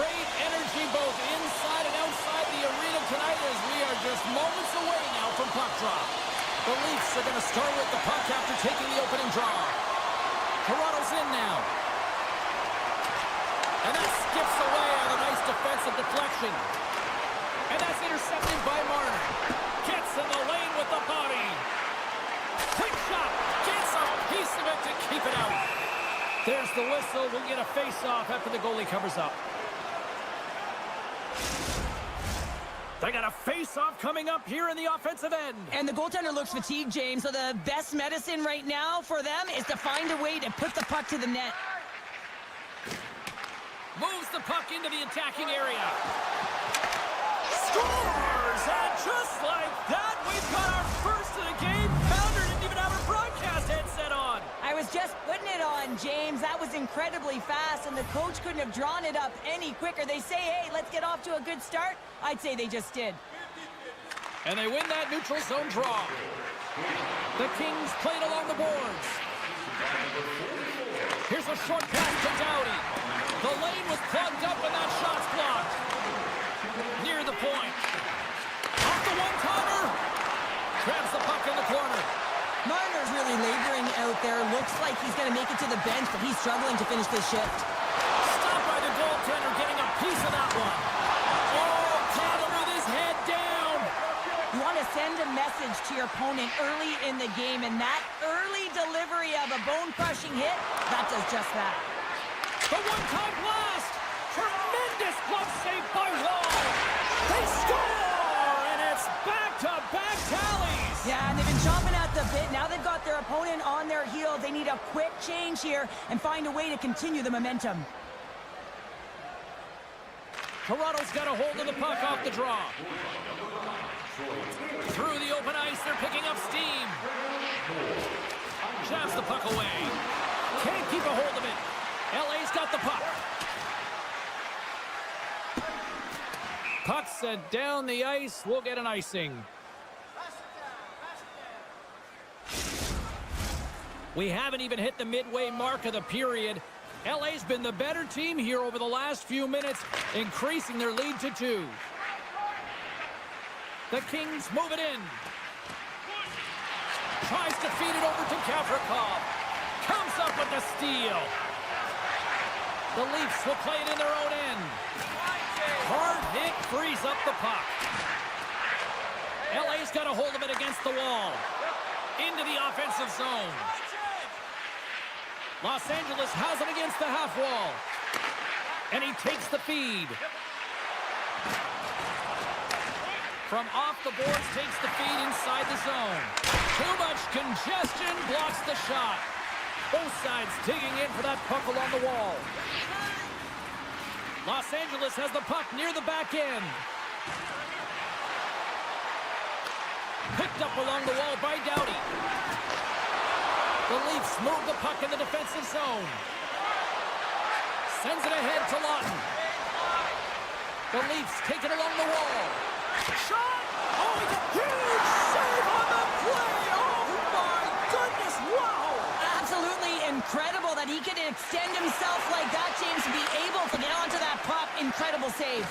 Great energy both inside and outside the arena tonight as we are just moments away now from puck drop. The Leafs are going to start with the puck after taking the opening draw. Toronto's in now. And that skips away on a nice defensive deflection. And that's intercepted by Marner. Gets in the lane with the body. Quick shot. Gets a piece of it to keep it out. There's the whistle. We'll get a face-off after the goalie covers up. They got a face-off coming up here in the offensive end. And the goaltender looks fatigued, James, so the best medicine right now for them is to find a way to put the puck to the net. Moves the puck into the attacking area. Scores! And just like that, we've got our first of the game. Pounder didn't even have her broadcast headset on. I was just putting it on, James. That was incredibly fast, and the coach couldn't have drawn it up any quicker. They say, hey, let's get off to a good start. I'd say they just did. And they win that neutral zone draw. The Kings played along the boards. Here's a short pass to Doughty. The lane was plugged up and that shot's blocked. Near the point. Off the one-timer. Grabs the puck in the corner. Marner's really laboring out there. Looks like he's going to make it to the bench, but he's struggling to finish this shift. Stopped by the goaltender, getting a piece of that one. Oh, caught him with his head down. You want to send a message to your opponent early in the game, and that early delivery of a bone-crushing hit, that does just that. The one-time blast. Tremendous glove save by Wall. They score, and it's back-to-back tallies. Yeah, and they've been chomping at the bit. Now they've got their opponent on their heels. They need a quick change here and find a way to continue the momentum. Toronto's got a hold of the puck off the draw. Through the open ice, they're picking up steam. Jabs the puck away. Can't keep a hold of it. LA's got the puck. Puck sent down the ice. We'll get an icing. We haven't even hit the midway mark of the period. LA's been the better team here over the last few minutes, increasing their lead to 2. The Kings move it in. Tries to feed it over to Gavrikov. Comes up with the steal. The Leafs will play it in their own end. Hard hit frees up the puck. LA's got a hold of it against the wall. Into the offensive zone. Los Angeles has it against the half wall. And he takes the feed. From off the boards, takes the feed inside the zone. Too much congestion, blocks the shot. Both sides digging in for that puck along the wall. Los Angeles has the puck near the back end. Picked up along the wall by Doughty. The Leafs move the puck in the defensive zone. Sends it ahead to Lawton. The Leafs take it along the wall. Shot! Oh, it's a huge save on the play! Oh, my goodness, wow! Absolutely incredible that he could extend himself like that, James, to be able to get onto that puck. Incredible save.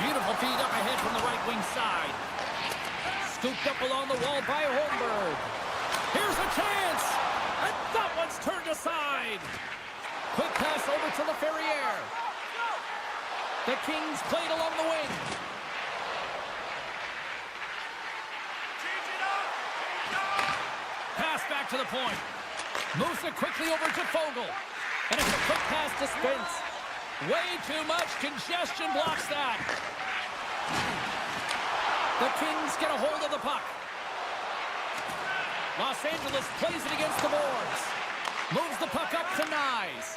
Beautiful feed up ahead from the right wing side. Scooped up along the wall by Holmberg. Here's a chance! And that one's turned aside. Quick pass over to LaFerriere. The Kings played along the wing. Pass back to the point. Moves it quickly over to Fogle. And it's a quick pass to Spence. Way too much congestion blocks that. The Kings get a hold of the puck. Los Angeles plays it against the boards. Moves the puck up to Nyes.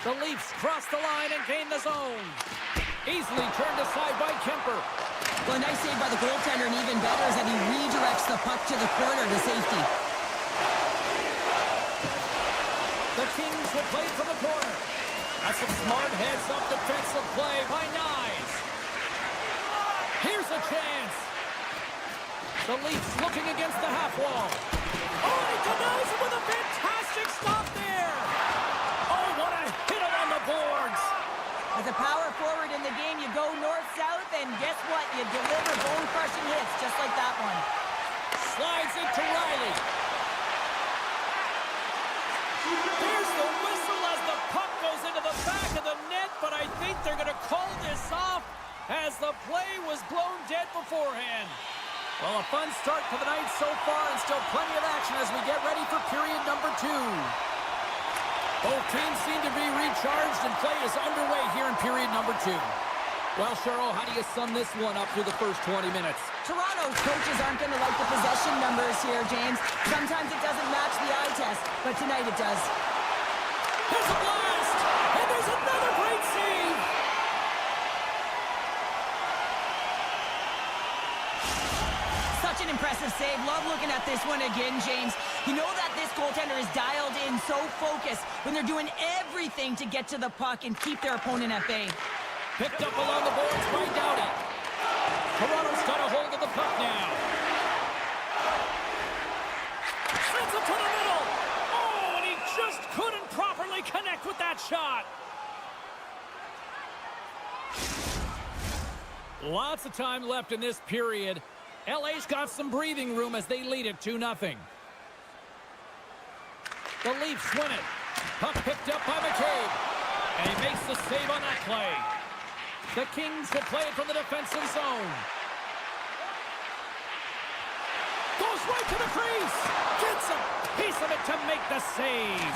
The Leafs cross the line and gain the zone. Easily turned aside by Kemper. Well, a nice save by the goaltender, and even better is that he redirects the puck to the corner to safety. The Kings will play from the corner. That's some smart heads-up defensive play by Nyes. Here's a chance. The Leafs looking against the half wall. Oh, he denies it with a fantastic stop there. Oh, what a hit on the boards. As a power forward in the game, you go north-south, and guess what? You deliver bone-crushing hits, just like that one. Slides it to Riley. There's the whistle as the puck goes into the back of the net, but I think they're going to call this off as the play was blown dead beforehand. Well, a fun start to the night so far, and still plenty of action as we get ready for period number 2. Both teams seem to be recharged, and play is underway here in period number 2. Well, Cheryl, how do you sum this one up through the first 20 minutes? Toronto's coaches aren't going to like the possession numbers here, James. Sometimes it doesn't match the eye test, but tonight it does. There's a blast! And there's another great save! Such an impressive save. Love looking at this one again, James. You know that this goaltender is dialed in, so focused, when they're doing everything to get to the puck and keep their opponent at bay. Picked up along the boards by Doughty. Toronto's got a hold of the puck now. Sends it to the middle. Oh, and he just couldn't properly connect with that shot. Lots of time left in this period. LA's got some breathing room as they lead it 2-0. The Leafs win it. Puck picked up by McCabe. And he makes the save on that play. The Kings will play it from the defensive zone. Goes right to the crease. Gets a piece of it to make the save.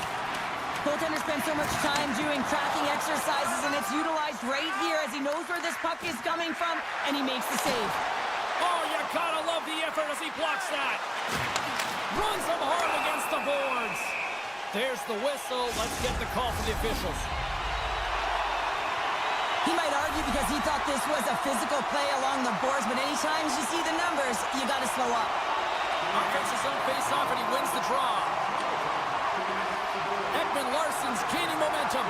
Goaltender spends so much time doing tracking exercises, and it's utilized right here as he knows where this puck is coming from, and he makes the save. Oh, you gotta love the effort as he blocks that. Runs him hard against the boards. There's the whistle. Let's get the call from the officials. He might argue because he thought this was a physical play along the boards, but anytime you see the numbers, you got to slow up. Offenses on face-off, and he wins the draw. Edmund Larson's gaining momentum.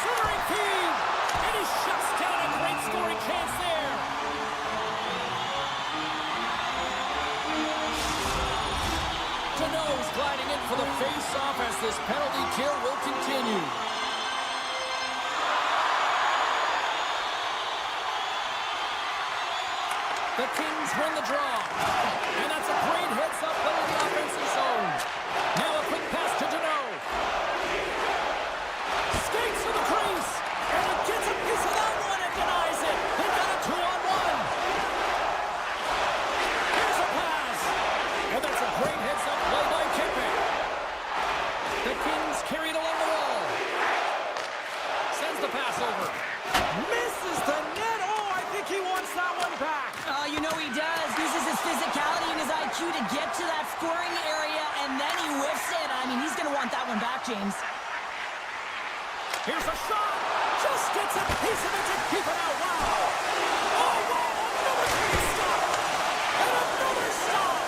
Centering feed, and he shuts down a great scoring chance there. Deneau's gliding in for the face-off as this penalty kill will continue. The Kings win the draw. And that's a great heads-up play in the offensive zone. Now a quick pass to Deneau. Skates to the crease. And he gets a piece of that one and denies it. They got a 2-on-1. Here's a pass. And that's a great heads-up play by Kimping. The Kings carried along the wall. Sends the pass over. Misses the net. Oh, I think he wants that one back. Oh, you know he does. Uses his physicality and his IQ to get to that scoring area, and then he whiffs it. I mean, he's going to want that one back, James. Here's a shot. Just gets a piece of it to keep it out. Wow. Oh, wow. Another great stop. And another stop.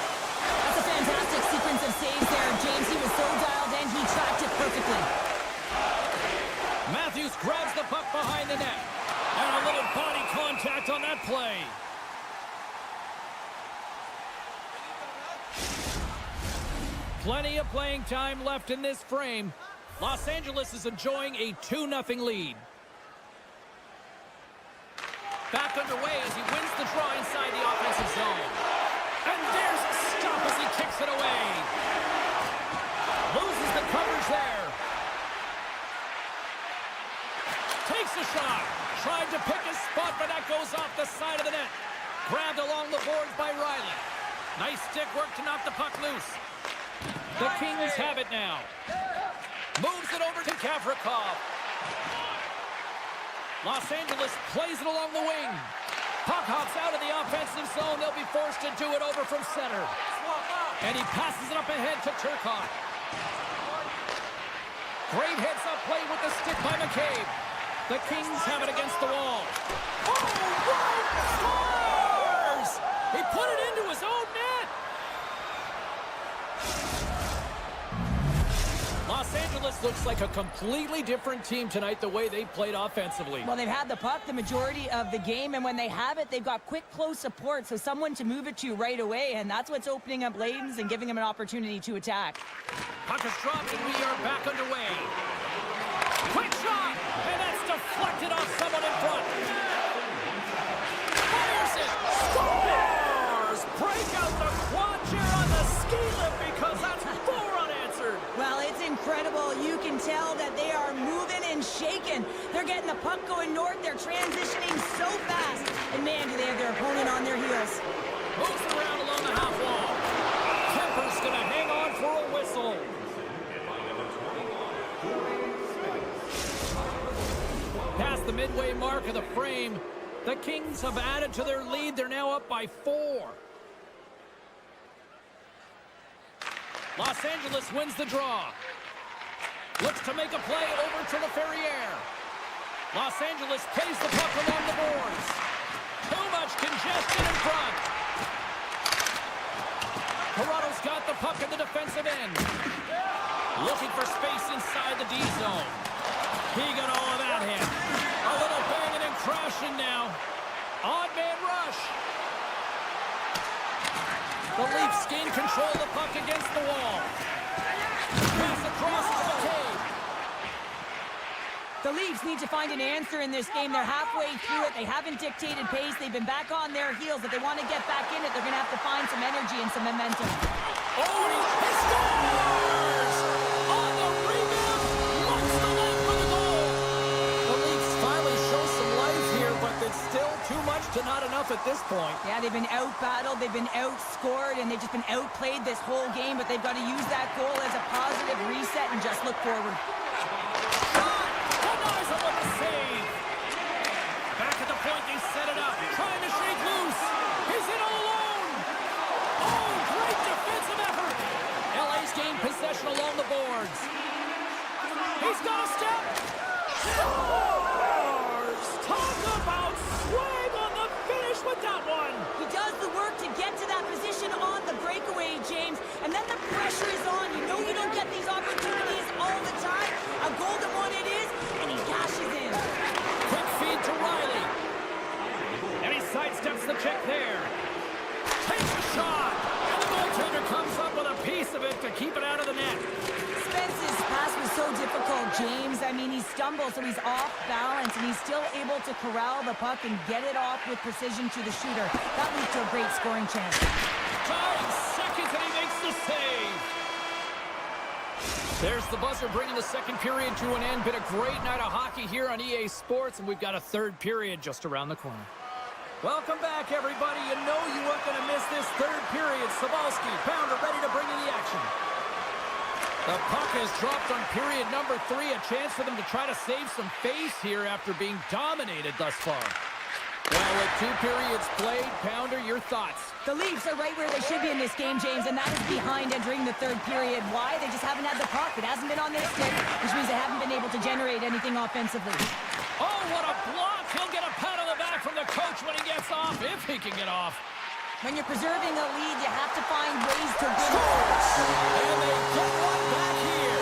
That's a fantastic sequence of saves there, James. He was so dialed in, he tracked it perfectly. Matthews grabs the puck behind the net. And a little body contact on that play. Plenty of playing time left in this frame. Los Angeles is enjoying a 2-0 lead. Back underway as he wins the draw inside the offensive zone. And there's a stop as he kicks it away. Loses the coverage there. Takes a shot. Tried to pick his spot, but that goes off the side of the net. Grabbed along the boards by Riley. Nice stick work to knock the puck loose. The Kings have it now. Moves it over to Gavrikov. Los Angeles plays it along the wing. Puck hops out of the offensive zone. They'll be forced to do it over from center. And he passes it up ahead to Turcotte. Great heads-up play with the stick by McCabe. The Kings have it against the wall. Oh, right! Scores! He put it into his own net. Los Angeles looks like a completely different team tonight the way they played offensively. Well, they've had the puck the majority of the game, and when they have it, they've got quick, close support, so someone to move it to right away, and that's what's opening up lanes and giving them an opportunity to attack. Puck is dropped, and we are back underway. Quick shot, and that's Deflected off someone in front. Fires it. Scores! Break out the quad chair on the ski lift because that's 4 unanswered. Well, it's incredible. You can tell that they are moving and shaking. They're getting the puck going north. They're transitioning so fast. And man, do they have their opponent on their heels. Moves around along the half wall. Kemper's going to hang on for a whistle. Past the midway mark of the frame, the Kings have added to their lead. They're now up by 4. Los Angeles wins the draw. Looks to make a play over to LaFerriere. Los Angeles plays the puck along the boards. Too much congestion in front. Toronto's got the puck in the defensive end. Looking for space inside the D zone. He got all of that hit. A little banging and crashing now. Odd man rush. The Leafs gain control of the puck against the wall. Pass across to McCabe. The Leafs need to find an answer in this game. They're halfway through it. They haven't dictated pace. They've been back on their heels. If they want to get back in it, they're going to have to find some energy and some momentum. Oh, he scores! On the rebound, locks the leg for the goal. The Leafs finally show some life here, but it's still too much to not enough at this point. Yeah, they've been out-battled, they've been outscored, and they've just been outplayed this whole game, but they've got to use that goal as a positive reset and just look forward. Denies him with the save. Back at the point, they set it up, trying to shake loose. He's in all alone. Oh, great defensive effort. LA's gained possession along the boards. He's got a step. Scores! Talk about swag on the finish with that one. He does the work to get to that position on the breakaway, James, and then the pressure is on. You know you don't get these opportunities all the time. A golden one it is, and he cashes in. Quick feed to Riley. And he sidesteps the check there. Takes a shot. And the goaltender comes up with a piece of it to keep it out of the net. Spence's pass was so difficult, James. I mean, he stumbled, so he's off balance, and he's still able to corral the puck and get it off with precision to the shooter. That leads to a great scoring chance. 5 seconds, and he makes the save. There's the buzzer bringing the second period to an end. Been a great night of hockey here on EA Sports, and we've got a third period just around the corner. Welcome back, everybody. You know you weren't going to miss this third period. Sabalski, Pounder ready to bring you the action. The puck has dropped on period number 3. A chance for them to try to save some face here after being dominated thus far. Well, with 2 periods played, Pounder, your thoughts? The Leafs are right where they should be in this game, James, and that is behind entering the third period. Why? They just haven't had the puck. It hasn't been on their stick, which means they haven't been able to generate anything offensively. Oh, what a block! He'll get a pat on the back from the coach when he gets off, if he can get off. When you're preserving a lead, you have to find ways to win. And they get one back here.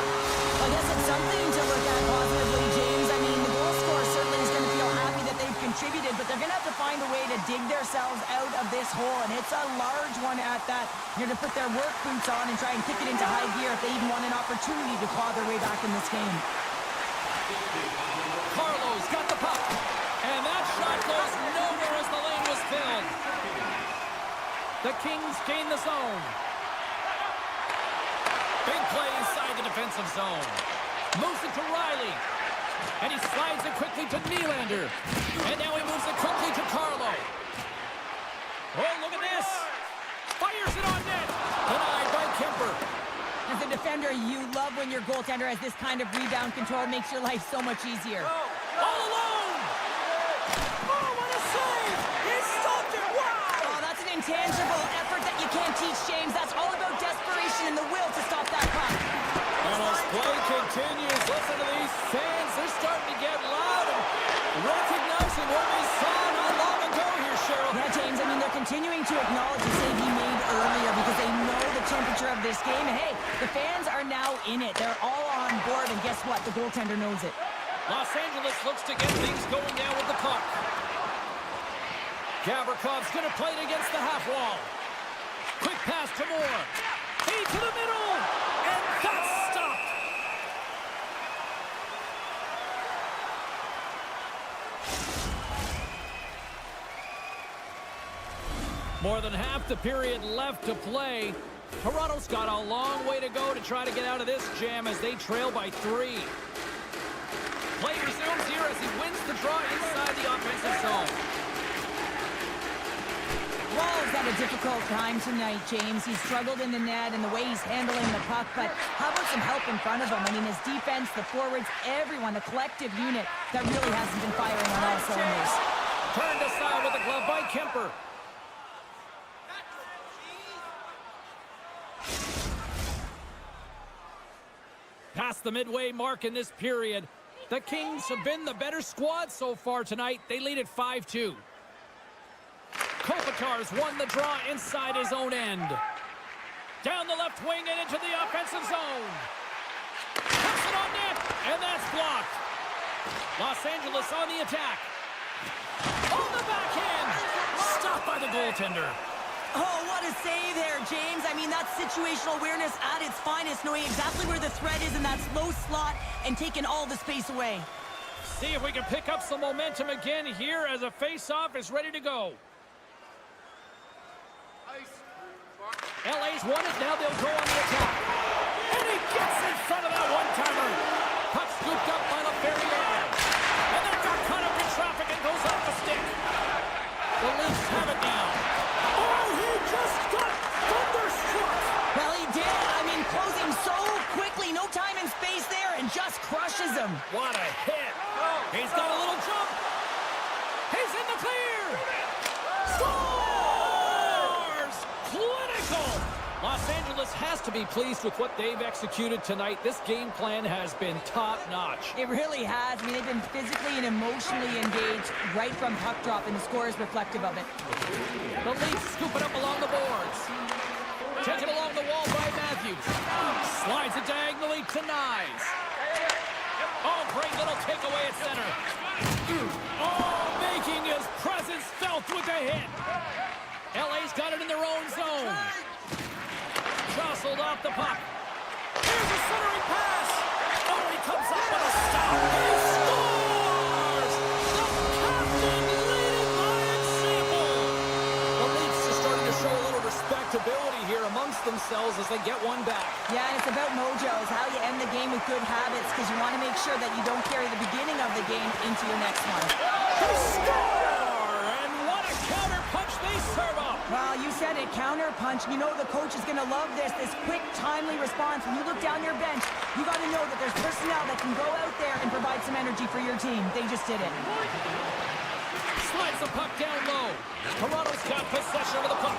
I guess it's something to look at positively, James. I mean, the goal scorer certainly is going to feel happy that they've contributed, but they're going to have to find a way to dig themselves out of this hole, and it's a large one at that. You're going to put their work boots on and try and kick it into high gear if they even want an opportunity to claw their way back in this game. Carlo's got the puck, and that shot goes nowhere as the lane was filled. The Kings gain the zone. Big play inside the defensive zone. Moves it to Riley. And he slides it quickly to Nylander. And now he moves it quickly to Carlo. Oh, look at this. Fires it on net. Denied by Kemper. As a defender, you love when your goaltender has this kind of rebound control. It makes your life so much easier. All alone. Oh, what a save. He stopped it. Wow. Oh, that's an intangible effort that you can't teach, James. That's all about desperation and the will to stop that puck. And as play continues, listen to these fans. They're starting to get loud and recognizing what we saw not long ago here, Cheryl. Yeah, James, I mean, they're continuing to acknowledge the save he made earlier because they know the temperature of this game. And hey, the fans are now in it. They're all on board, and guess what? The goaltender knows it. Los Angeles looks to get things going now with the puck. Gavrikoff's going to play it against the half wall. Quick pass to Moore. Feed to the middle. And that's stopped. More than half the period left to play. Toronto's got a long way to go to try to get out of this jam as they trail by 3. Play resumes here as he wins the draw inside the offensive zone. Wall's had a difficult time tonight, James. He's struggled in the net and the way he's handling the puck, but how about some help in front of him? I mean, his defense, the forwards, everyone, the collective unit that really hasn't been firing on all cylinders. Turned aside with the glove by Kemper. Past the midway mark in this period, the Kings have been the better squad so far tonight. They lead at 5-2. Kopitar's won the draw inside his own end. Down the left wing and into the offensive zone. Puts it on net, and that's blocked. Los Angeles on the attack. On the backhand. Stopped by the goaltender. Oh, what a save there, James. I mean, that's situational awareness at its finest, knowing exactly where the threat is in that slow slot and taking all the space away. See if we can pick up some momentum again here as a face-off is ready to go. LA's won it, now they'll go on the attack. And he gets in front of that one-timer. Puck scooped up by LaFerriere. And that got caught up in traffic and goes off the stick. The Leafs have it now. Oh, he just got thunderstruck. Well, he did. I mean, closing so quickly, no time and space there, and just crushes him. What a hit. He's got a little jump. He's in the clear. Scores! Clinical. Los Angeles has to be pleased with what they've executed tonight. This game plan has been top-notch. It really has. I mean, they've been physically and emotionally engaged right from puck drop, and the score is reflective of it. The Leafs scoop it up along the boards. Taken along the wall by Matthews. Slides it diagonally to Nyes. Oh, great little takeaway at center. Oh, making his presence felt with a hit. LA's got it in their own zone. Jostled off the puck. Here's a centering pass. Oh, he comes up with a stop. He scores! The captain leading by example. The Leafs are starting to show a little respectability here amongst themselves as they get one back. Yeah, and it's about mojo. It's how you end the game with good habits, because you want to make sure that you don't carry the beginning of the game into your next one. They score! And what a counter punch they serve up. Well, you said it, counter punch. You know the coach is going to love this quick, timely response. When you look down your bench, you got to know that there's personnel that can go out there and provide some energy for your team. They just did it. Slides the puck down low. Toronto's got possession of the puck.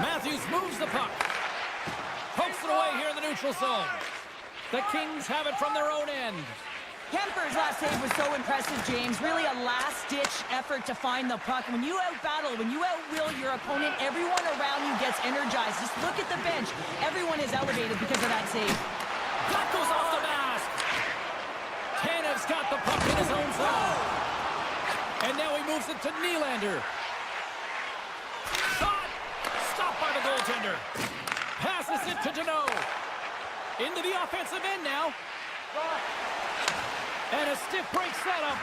Matthews moves the puck. Pokes it away here in the neutral zone. The Kings have it from their own end. Kemper's last save was so impressive, James. Really a last-ditch effort to find the puck. When you out-battle, when you out-will your opponent, everyone around you gets energized. Just look at the bench. Everyone is elevated because of that save. That goes off the mask. Tanev's got the puck in his own zone. And now he moves it to Nylander. Shot! Stopped by the goaltender. Passes it to Deneau. Into the offensive end now. And a stiff break setup.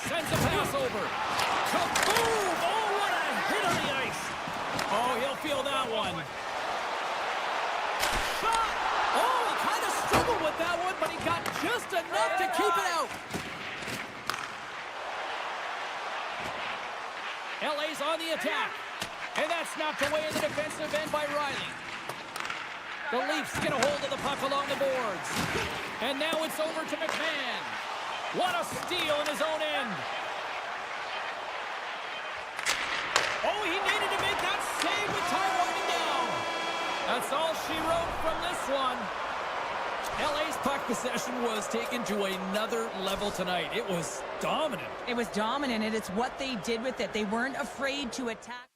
Sends a pass over. Kaboom! Oh, what a hit on the ice. Oh, he'll feel that one. Shot! Oh, he kind of struggled with that one, but he got just enough to keep it out. LA's on the attack. And that's knocked away in the defensive end by Riley. The Leafs get a hold of the puck along the boards. And now it's over to McMahon. What a steal in his own end. Oh, he needed to make that save with time winding down. That's all she wrote from this one. LA's puck possession was taken to another level tonight. It was dominant. It was dominant, and it's what they did with it. They weren't afraid to attack.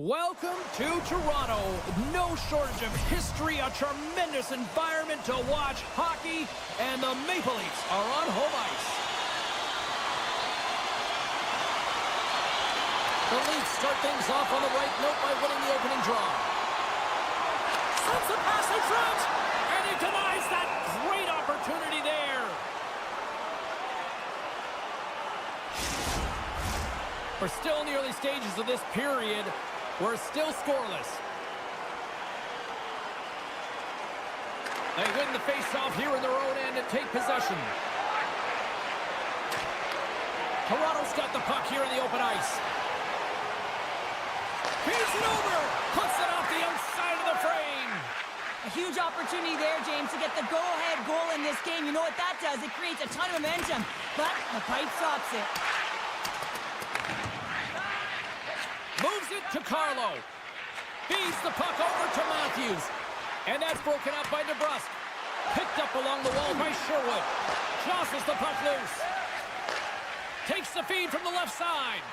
Welcome to Toronto. No shortage of history, a tremendous environment to watch hockey, and the Maple Leafs are on home ice. The Leafs start things off on the right note by winning the opening draw. Sends the pass in front, and he denies that great opportunity there. We're still in the early stages of this period. We're still scoreless. They win the face-off here in their own end and take possession. Toronto's got the puck here in the open ice. Feeds it over. Puts it off the outside of the frame. A huge opportunity there, James, to get the go-ahead goal in this game. You know what that does? It creates a ton of momentum, but the pipe stops it. Moves it to Carlo. Feeds the puck over to Matthews. And that's broken up by DeBrusque. Picked up along the wall by Sherwood. Jostles the puck loose. Takes the feed from the left side.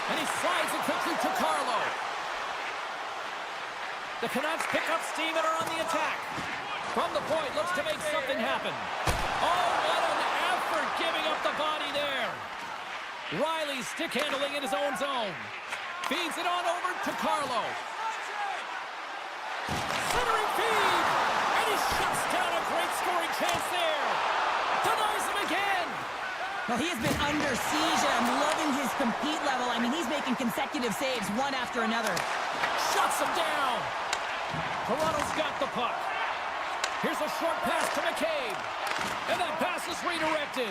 And he slides it quickly to Carlo. The Canucks pick up steam and are on the attack. From the point, looks to make something happen. Oh, what an effort giving up the body there. Riley stick handling in his own zone. Feeds it on over to Carlo. Centering feed. And he shuts down a great scoring chance there. Denies him again. Well, he has been under siege, and I'm loving his compete level. I mean, he's making consecutive saves, one after another. Shuts him down. Toronto's got the puck. Here's a short pass to McCabe. And that pass is redirected.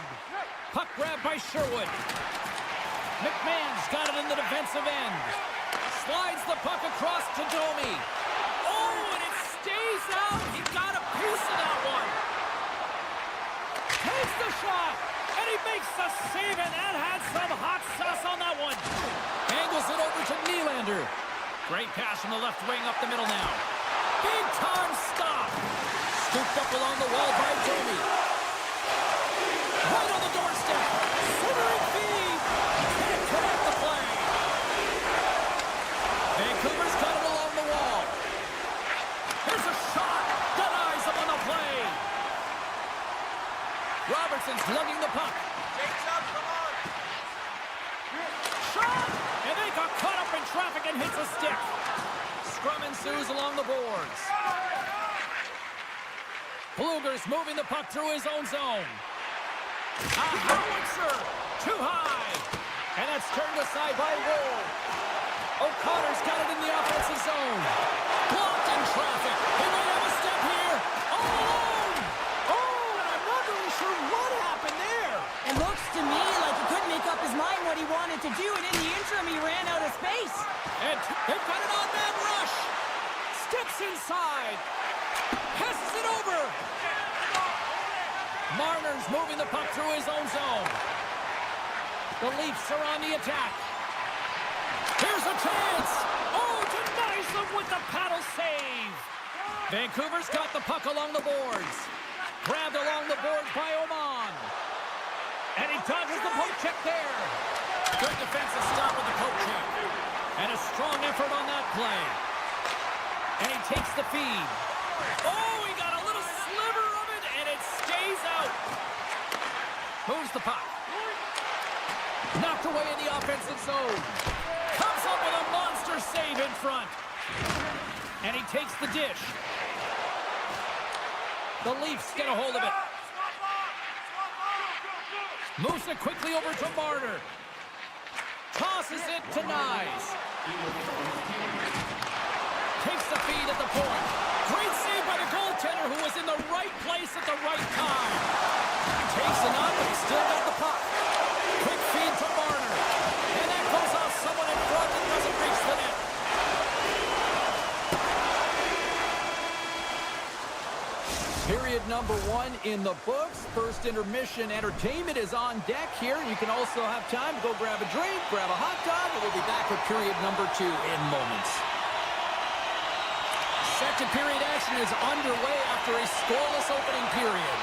Puck grab by Sherwood. McMahon's got it in the defensive end. Slides the puck across to Domi. Oh, and it stays out. He got a piece of that one. Takes the shot, and he makes the save, and that had some hot sauce on that one. Angles it over to Nylander. Great pass from the left wing up the middle now. Big time stop. Scooped up along the wall by Domi. Right on the doorstep. Centering feed. Can't connect the play. Vancouver's got it along the wall. Here's a shot. Denies him on the play. Robertson's lugging the puck. Shot. And they got caught up in traffic and hits a stick. Scrum ensues along the boards. Blueger's moving the puck through his own zone. A howitzer, too high. And that's turned aside by Wool. O'Connor's got it in the offensive zone. Blocked in traffic. He may have a step here. All alone. Oh, and I'm not really sure what happened there. It looks to me like he couldn't make up his mind what he wanted to do, and in the interim, he ran out of space. And they've got an on-man rush. Steps inside. Passes it over. Marner's moving the puck through his own zone. The Leafs are on the attack. Here's a chance. Oh, denies them with the paddle save. Vancouver's got the puck along the boards. Grabbed along the boards by Oman. And he dodges the poke check there. Good defensive stop with the poke check. And a strong effort on that play. And he takes the feed. Oh, he got a little sliver of it, and it stays out. Moves the puck. Knocked away in the offensive zone. Comes up with a monster save in front. And he takes the dish. The Leafs get a hold of it. Moves it quickly over to Marner. Tosses it to Nyes. Takes the feed at the point. Great save by the goaltender, who was in the right place at the right time. Takes it up, but he's still got the puck. Quick feed to Marner. And that goes off someone in front that doesn't reach the net. Period number 1 in the books. First intermission entertainment is on deck here. You can also have time to go grab a drink, grab a hot dog, and we'll be back with period number 2 in moments. Second period action is underway after a scoreless opening period.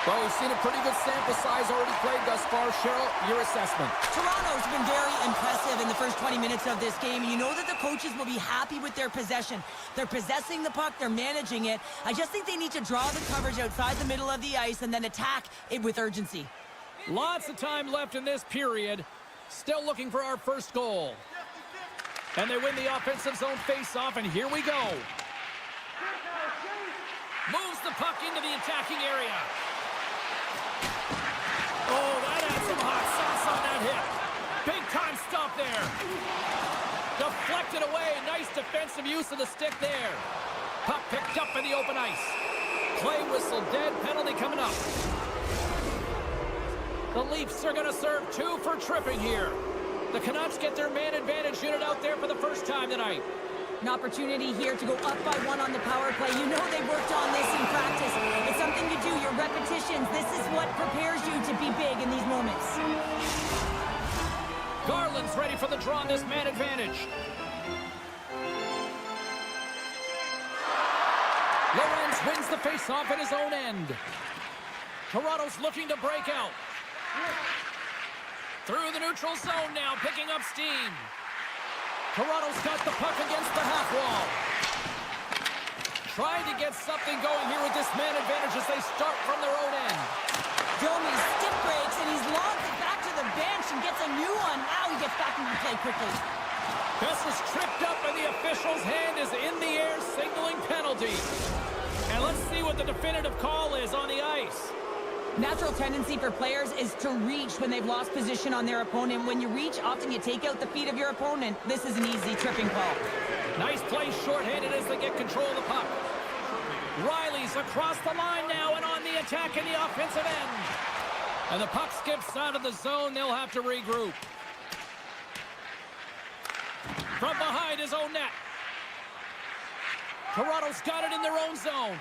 Well, we've seen a pretty good sample size already played thus far. Cheryl, your assessment. Toronto's been very impressive in the first 20 minutes of this game. You know that the coaches will be happy with their possession. They're possessing the puck. They're managing it. I just think they need to draw the coverage outside the middle of the ice and then attack it with urgency. Lots of time left in this period. Still looking for our first goal. And they win the offensive zone face-off, and here we go. Moves the puck into the attacking area. Oh, that had some hot sauce on that hit. Big time stop there. Deflected away. Nice defensive use of the stick there. Puck picked up in the open ice. Play whistle dead. Penalty coming up. The Leafs are going to serve 2 for tripping here. The Canucks get their man advantage unit out there for the first time tonight. An opportunity here to go up by 1 on the power play. You know they've worked on this in practice. It's something you do, your repetitions. This is what prepares you to be big in these moments. Garland's ready for the draw on this man advantage. Lorenz wins the faceoff at his own end. Toronto's looking to break out. Through the neutral zone now, picking up steam. Toronto's got the puck against the half wall. Trying to get something going here with this man advantage as they start from their own end. Domi stick breaks and he's lobbed it back to the bench and gets a new one. Now he gets back into play quickly. This is tripped up and the official's hand is in the air signaling penalty. And let's see what the definitive call is on the ice. Natural tendency for players is to reach when they've lost position on their opponent. When you reach, often you take out the feet of your opponent. This is an easy tripping call. Nice play shorthanded as they get control of the puck. Riley's across the line now and on the attack in the offensive end. And the puck skips out of the zone. They'll have to regroup. From behind his own net. Toronto's got it in their own zone.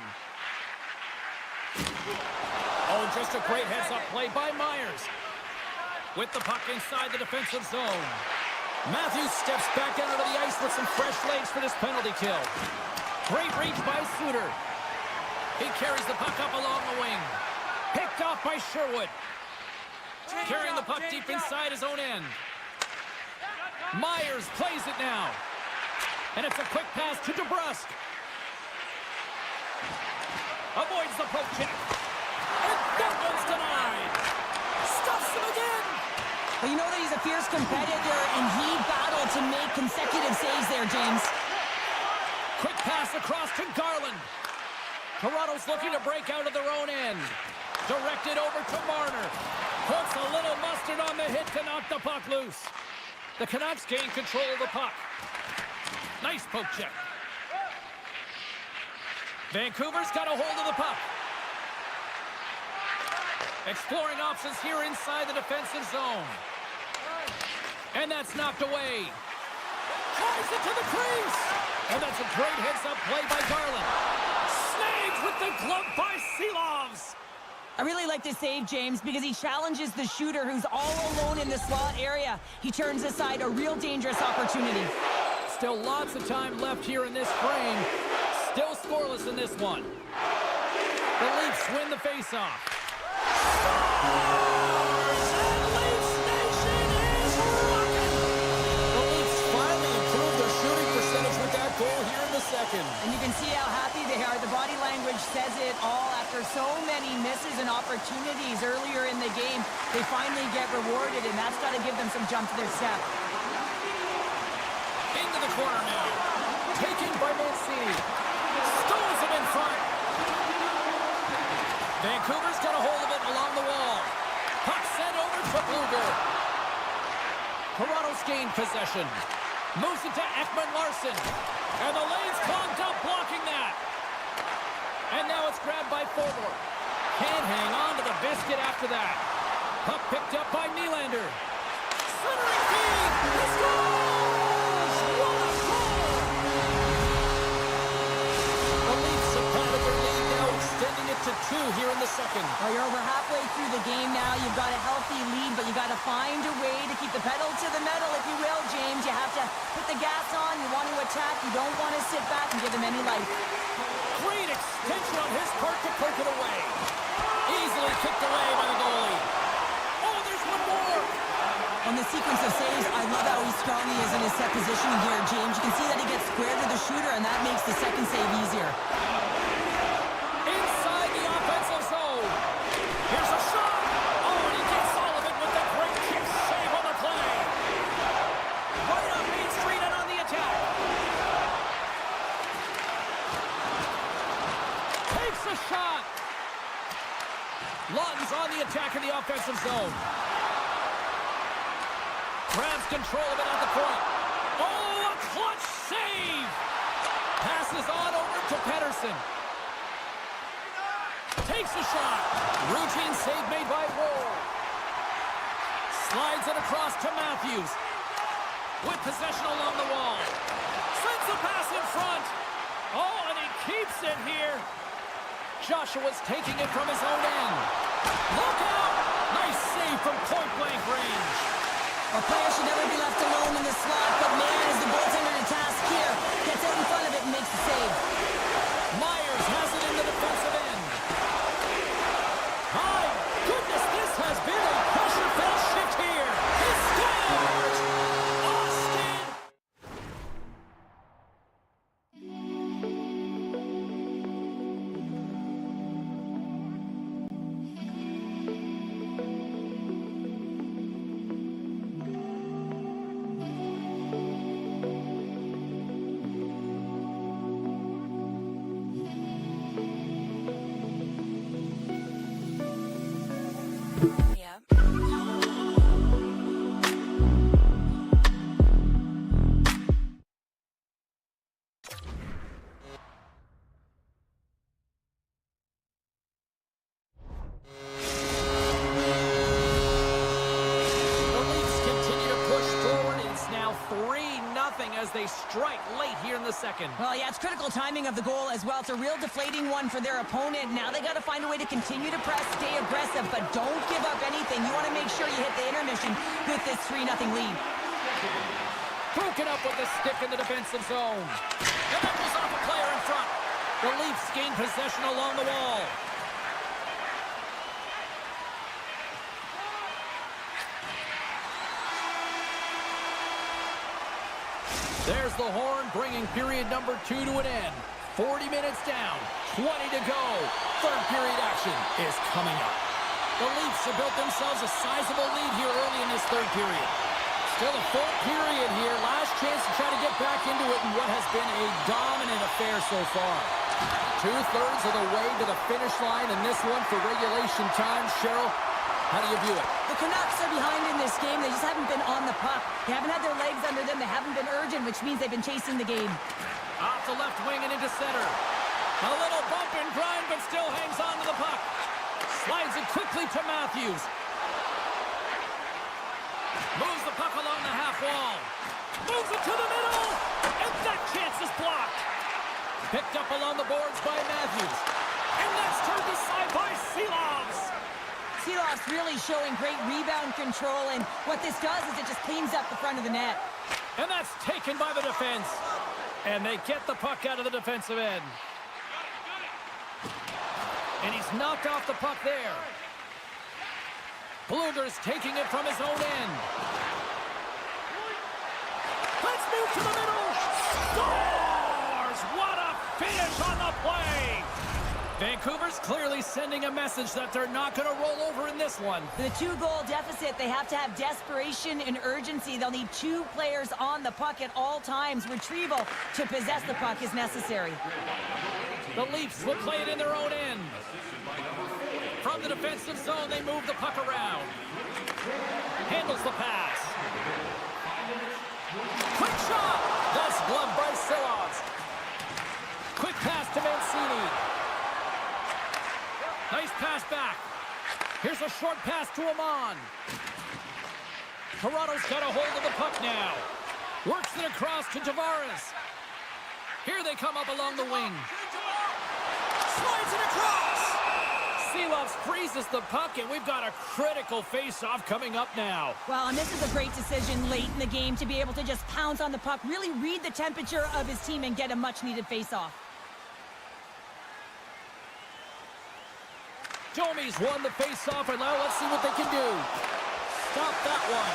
Oh, just a great heads-up play by Myers. With the puck inside the defensive zone. Matthews steps back out onto the ice with some fresh legs for this penalty kill. Great reach by Suter. He carries the puck up along the wing. Picked off by Sherwood. Carrying the puck deep inside his own end. Myers plays it now. And it's a quick pass to DeBrusque. Avoids the poke check. And that one's denied. Stuffs him again. Well, you know that he's a fierce competitor, and he battled to make consecutive saves there, James. Quick pass across to Garland. Toronto's looking to break out of their own end. Directed over to Marner. Puts a little mustard on the hit to knock the puck loose. The Canucks gain control of the puck. Nice poke check. Vancouver's got a hold of the puck. Exploring options here inside the defensive zone. And that's knocked away. Tries it to the crease. And that's a great heads-up play by Garland. Snagged with the glove by Seelovs. I really like this save, James, because he challenges the shooter who's all alone in the slot area. He turns aside a real dangerous opportunity. Still lots of time left here in this frame. Still scoreless in this one. The Leafs win the faceoff. Scores! And Leafs Nation is rocking! The Leafs finally improved their shooting percentage with that goal here in the second. And you can see how happy they are. The body language says it all. After so many misses and opportunities earlier in the game, they finally get rewarded, and that's got to give them some jump to their step. Into the corner now. Taken by Mancini. Stones it in front. Vancouver's got a hold of it along the wall. Puck sent over to Bluger. Toronto's gained possession. Moves it to Ekman-Larsson. And the lane's clogged up, blocking that. And now it's grabbed by Forward. Can't hang on to the biscuit after that. Puck picked up by Nylander. Centering feed. He scores! What a goal! The Leafs have padded their lead now, extending it to 2 here in the second. Well, you're over halfway through the game now. You've got a healthy lead, but you got to find a way to keep the pedal to the metal, if you will, James. You have to put the gas on. You want to attack. You don't want to sit back and give them any life. Great extension on his part to poke it away. Easily defensive saves. I love how strong he is in his set positioning here, James. You can see that he gets square to the shooter, and that makes the second save easier. Inside the offensive zone. Here's a shot. Oh, and he gets all of it with the great kick save on the play. Right on Main Street and on the attack. Takes a shot. Lawton's on the attack in the offensive zone. Grabs control of it at the point. Oh, a clutch save! Passes on over to Pedersen. Takes a shot. Routine save made by Ward. Slides it across to Matthews. With possession along the wall. Sends a pass in front. Oh, and he keeps it here. Joshua's taking it from his own end. Look out! Nice save from point-blank range. A player should never be left alone in the slot, but man, is the goaltender to task here. Gets out in front of it and makes the save. Myers has it in the defensive end. My goodness, this has been a pressure-filled shift here. He scores! Austin! As they strike late here in the second. Well, yeah, it's critical timing of the goal as well. It's a real deflating one for their opponent. Now they got to find a way to continue to press, stay aggressive, but don't give up anything. You want to make sure you hit the intermission with this 3-0 lead. Broken up with the stick in the defensive zone. And that goes off a player in front. The Leafs gain possession along the wall. There's the horn, bringing period number 2 to an end. 40 minutes down, 20 to go. Third period action is coming up. The Leafs have built themselves a sizable lead here early in this third period. Still a full period here. Last chance to try to get back into it in what has been a dominant affair so far. 2/3 of the way to the finish line in this one for regulation time. Cheryl, how do you view it? The Canucks are behind in this game. They just haven't been on the puck. They haven't had their legs under them. They haven't been urgent, which means they've been chasing the game. Off the left wing and into center. A little bump and grind, but still hangs on to the puck. Slides it quickly to Matthews. Moves the puck along the half wall. Moves it to the middle. And that chance is blocked. Picked up along the boards by Matthews. And that's turned aside by Seelovs. Seelovs really showing great rebound control, and what this does is it just cleans up the front of the net. And that's taken by the defense. And they get the puck out of the defensive end. And he's knocked off the puck there. Bluger's taking it from his own end. Let's move to the middle. Scores! What a finish on the play! Vancouver's clearly sending a message that they're not going to roll over in this one. The 2-goal deficit, they have to have desperation and urgency. They'll need 2 players on the puck at all times. Retrieval to possess the puck is necessary. The Leafs will play it in their own end. From the defensive zone, they move the puck around. Handles the pass. Quick shot! That's gloved by Seelovs. Quick pass to Mancini. Nice pass back. Here's a short pass to Amon. Toronto's got a hold of the puck now. Works it across to Tavares. Here they come up along the wing. Slides it across. Seelovs freezes the puck, and we've got a critical face-off coming up now. Well, and this is a great decision late in the game to be able to just pounce on the puck, really read the temperature of his team and get a much-needed face-off. Domi's won the face-off, and now let's see what they can do. Stop that one.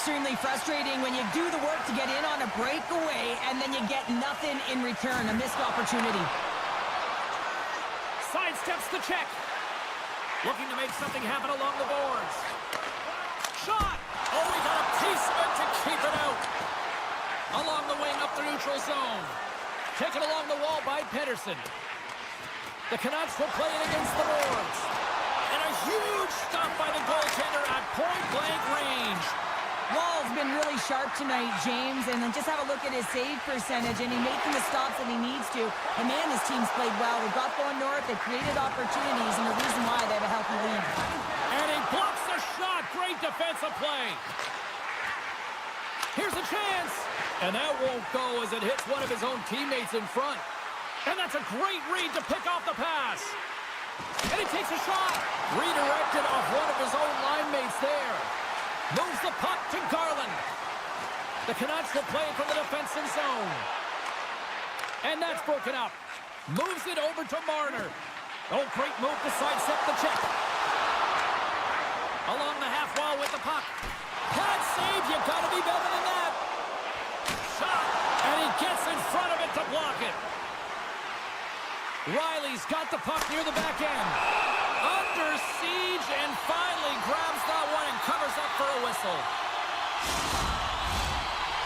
extremely frustrating when you do the work to get in on a breakaway and then you get nothing in return, a missed opportunity. Sidesteps the check. Looking to make something happen along the boards. Shot! Oh, he got a piece of it to keep it out. Along the wing up the neutral zone. Taken along the wall by Pedersen. The Canucks will play it against the boards. And a huge stop by the goaltender at point-blank range. Wall's been really sharp tonight, James, and then just have a look at his save percentage, and he's making the stops that he needs to. And man, his team's played well. They've got going north, they've created opportunities, and the reason why they have a healthy lead. And he blocks the shot. Great defensive play. Here's a chance. And that won't go as it hits one of his own teammates in front. And that's a great read to pick off the pass. And he takes a shot. Redirected off one of his own line mates there. Moves the puck to Garland. The Canucks will play it from the defensive zone. And that's broken up. Moves it over to Marner. Oh, great move to sidestep the check. Along the half wall with the puck. Pad save. You gotta be better than that. Shot. And he gets in front of it to block it. Riley's got the puck near the back end. Under siege and finally grabs that one and covers up for a whistle.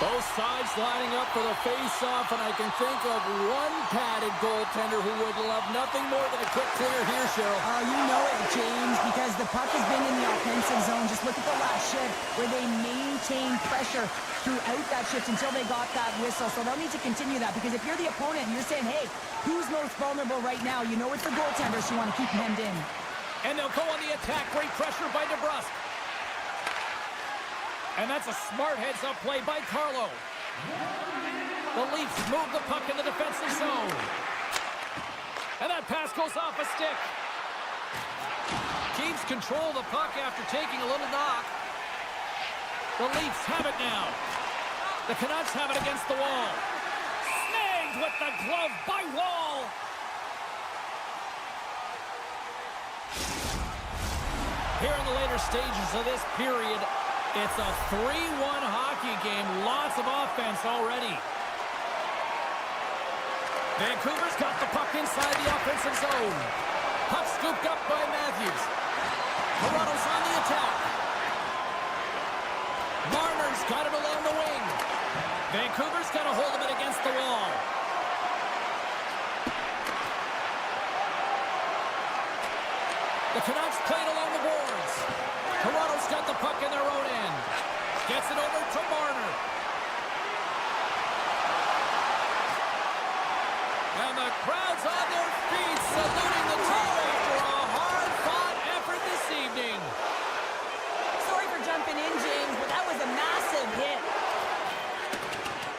Both sides lining up for the face-off, and I can think of one padded goaltender who would love nothing more than a quick clear here, Cheryl. Oh, you know it, James, because the puck has been in the offensive zone. Just look at the last shift where they maintained pressure throughout that shift until they got that whistle. So they'll need to continue that, because if you're the opponent and you're saying, hey, who's most vulnerable right now? You know it's the goaltender, so you want to keep him hemmed in. And they'll go on the attack. Great pressure by DeBrusk. And that's a smart heads-up play by Carlo. The Leafs move the puck in the defensive zone. And that pass goes off a stick. Keeps control of the puck after taking a little knock. The Leafs have it now. The Canucks have it against the wall. Snagged with the glove by Wall. Here in the later stages of this period, it's a 3-1 hockey game. Lots of offense already. Vancouver's got the puck inside the offensive zone. Puck scooped up by Matthews. Toronto's on the attack. Marner's got it along the wing. Vancouver's got a hold of it against the wall. The Canucks played along the boards. Toronto's got the puck in their own end. Gets it over to Marner. And the crowd's on their feet, saluting the team after a hard-fought effort this evening. Sorry for jumping in, James, but that was a massive hit.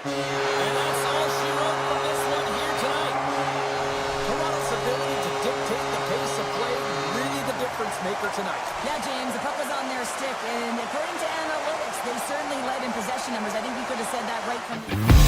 And that's all she wrote from this one here tonight. Toronto's ability to dictate the pace of play, really the difference maker tonight. Yeah, James, the puck was on their stick, and according to analytics, they certainly led in possession numbers. I think we could have said that right from the...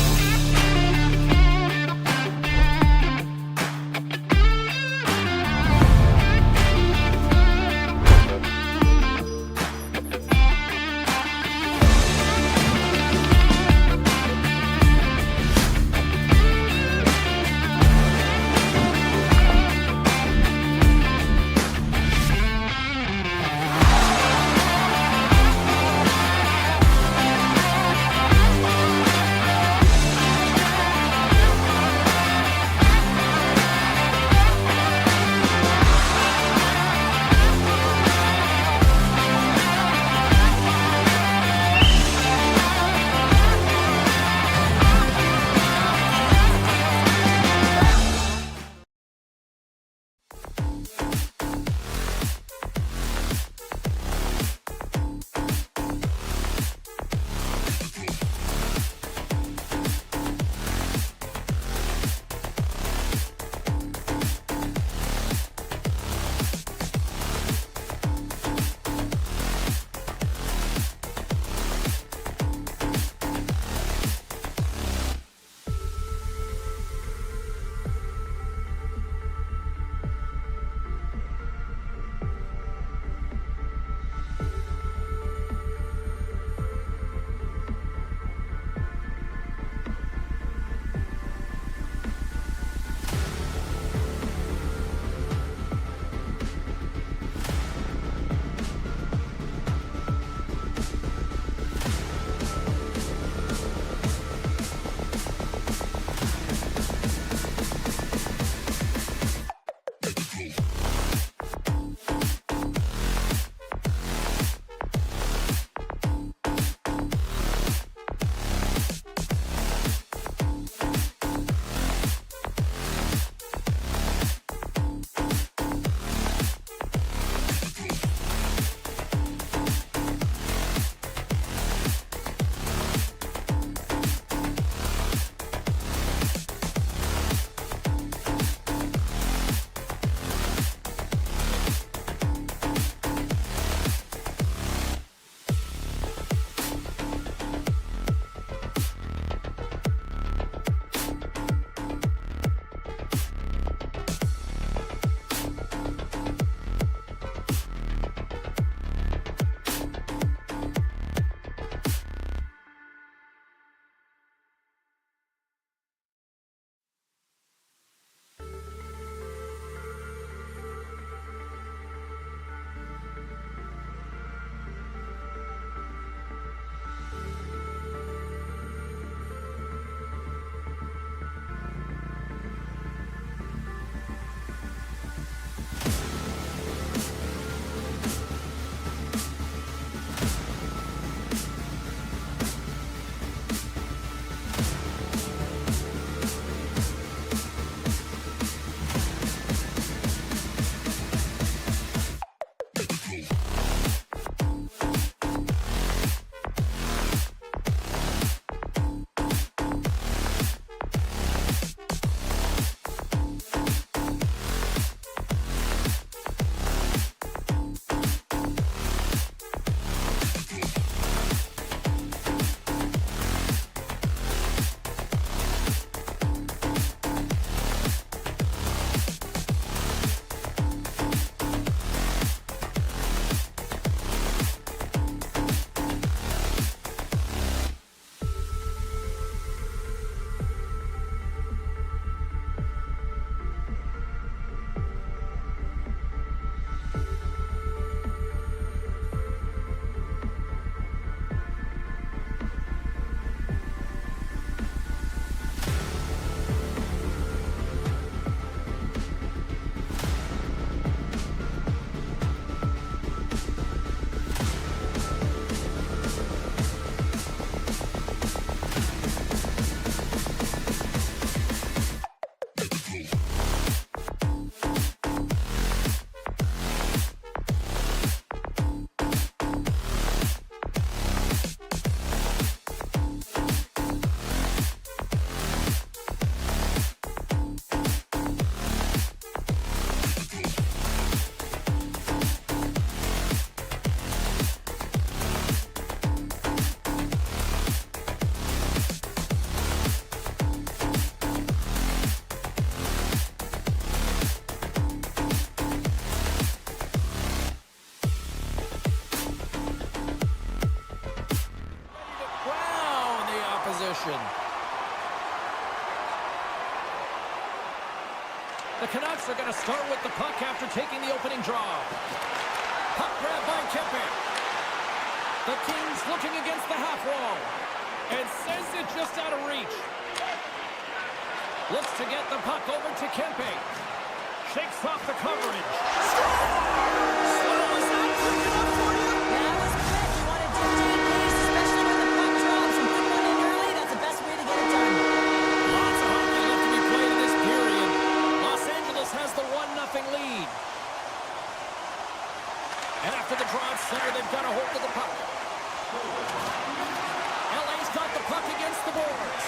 possession. The Canucks are going to start with the puck after taking the opening draw. Puck grab by Kempe. The Kings looking against the half wall. And sends it just out of reach. Looks to get the puck over to Kempe. Shakes off the coverage. Was that quick enough for you? That was quick. You want to dictate pace, especially when the puck drops and put one in early. That's the best way to get it done. Lots of hockey left to be played in this period. Los Angeles has the 1-0 lead. And after the draw at center, they've got a hold of the puck. LA's got the puck against the boards.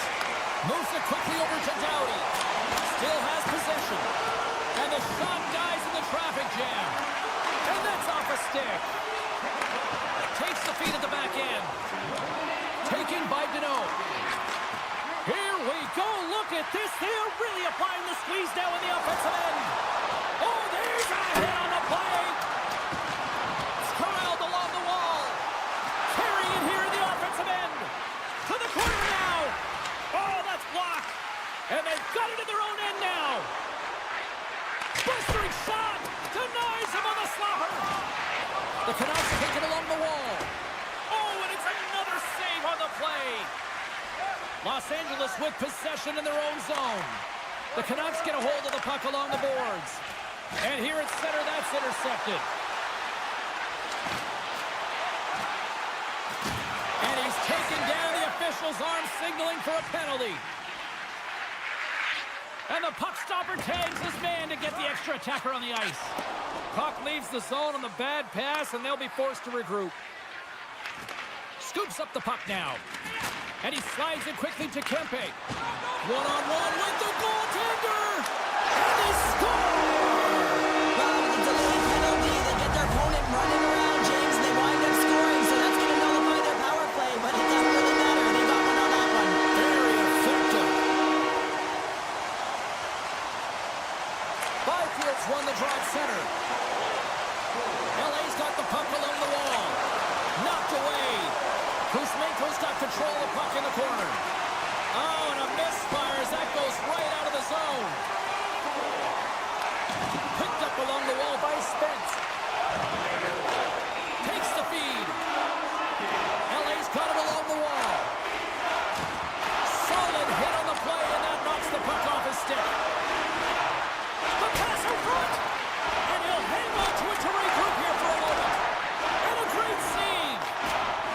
Moves it quickly over to Doughty. Still has possession. And the shot dies in the traffic jam. And that's off a stick. Takes the feed at the back end. Taken by Deneau. Here we go. Look at this. They are really applying the squeeze now in the offensive end. Oh, there's a hit on the play. It's corralled along the wall. Carrying it here in the offensive end. To the corner now. Oh, that's blocked. And they've got it in their own end now. Blistering shot. Denies him on the slapper. The Canucks take it along the wall. Oh, and it's another save on the play. Los Angeles with possession in their own zone. The Canucks get a hold of the puck along the boards. And here at center, that's intercepted. And he's taken down. The official's arm signaling for a penalty. And the puck stopper tags his man to get the extra attacker on the ice. Puck leaves the zone on the bad pass, and they'll be forced to regroup. Scoops up the puck now. And he slides it quickly to Kempe. One-on-one with the goaltender! And they score! Well, with the delayed penalty, they get their opponent running around, James, and they wind up scoring, so that's going to nullify their power play, but it doesn't really matter. They got one on that one. Very effective. Byfield's won the draw at center. LA's got the puck along the wall. Knocked away. Kuzmenko's got control of the puck in the corner. Oh, and a misfire as that goes right out of the zone. Picked up along the wall by Spence. Takes the feed. LA's got it along the wall. Solid hit on the play, and that knocks the puck off his stick. The pass in front. And he'll hang on to it to regroup here for a moment. And a great save.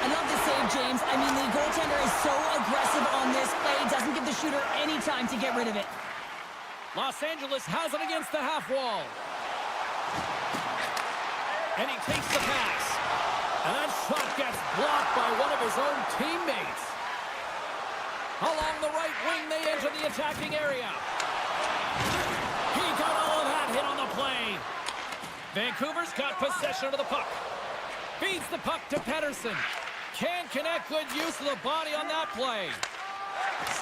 I love this save, James. I mean, the goaltender is so aggressive on this play. Doesn't give the shooter any time to get rid of it. Los Angeles has it against the half wall. And he takes the pass. And that shot gets blocked by one of his own teammates. Along the right wing, they enter the attacking area. He got all of that hit on the play. Vancouver's got possession of the puck. Feeds the puck to Pettersson. Can't connect. Good use of the body on that play.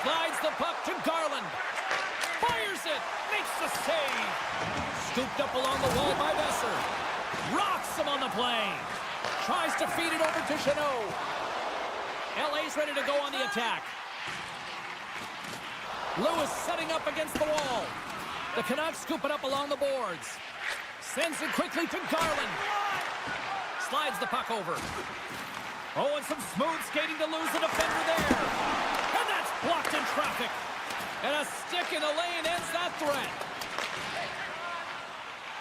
Slides the puck to Garland. Fires it. Makes the save. Scooped up along the wall by Besser. Rocks him on the play. Tries to feed it over to Chanot. LA's ready to go on the attack. Lewis setting up against the wall. The Canucks scoop it up along the boards. Sends it quickly to Garland. Slides the puck over. Oh, and some smooth skating to lose the defender there. And that's blocked in traffic. And a stick in the lane ends that threat.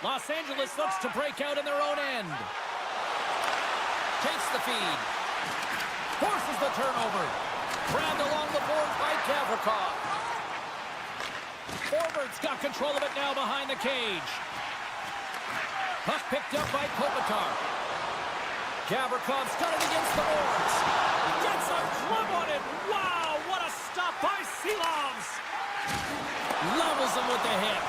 Los Angeles looks to break out in their own end. Takes the feed. Forces the turnover. Grabbed along the boards by Gavrikov. Forward's got control of it now behind the cage. Puck picked up by Kopitar. Gavrikov's got it against the boards. Gets a glove on it. Wow, what a stop by Silovs. Levels him with the hit.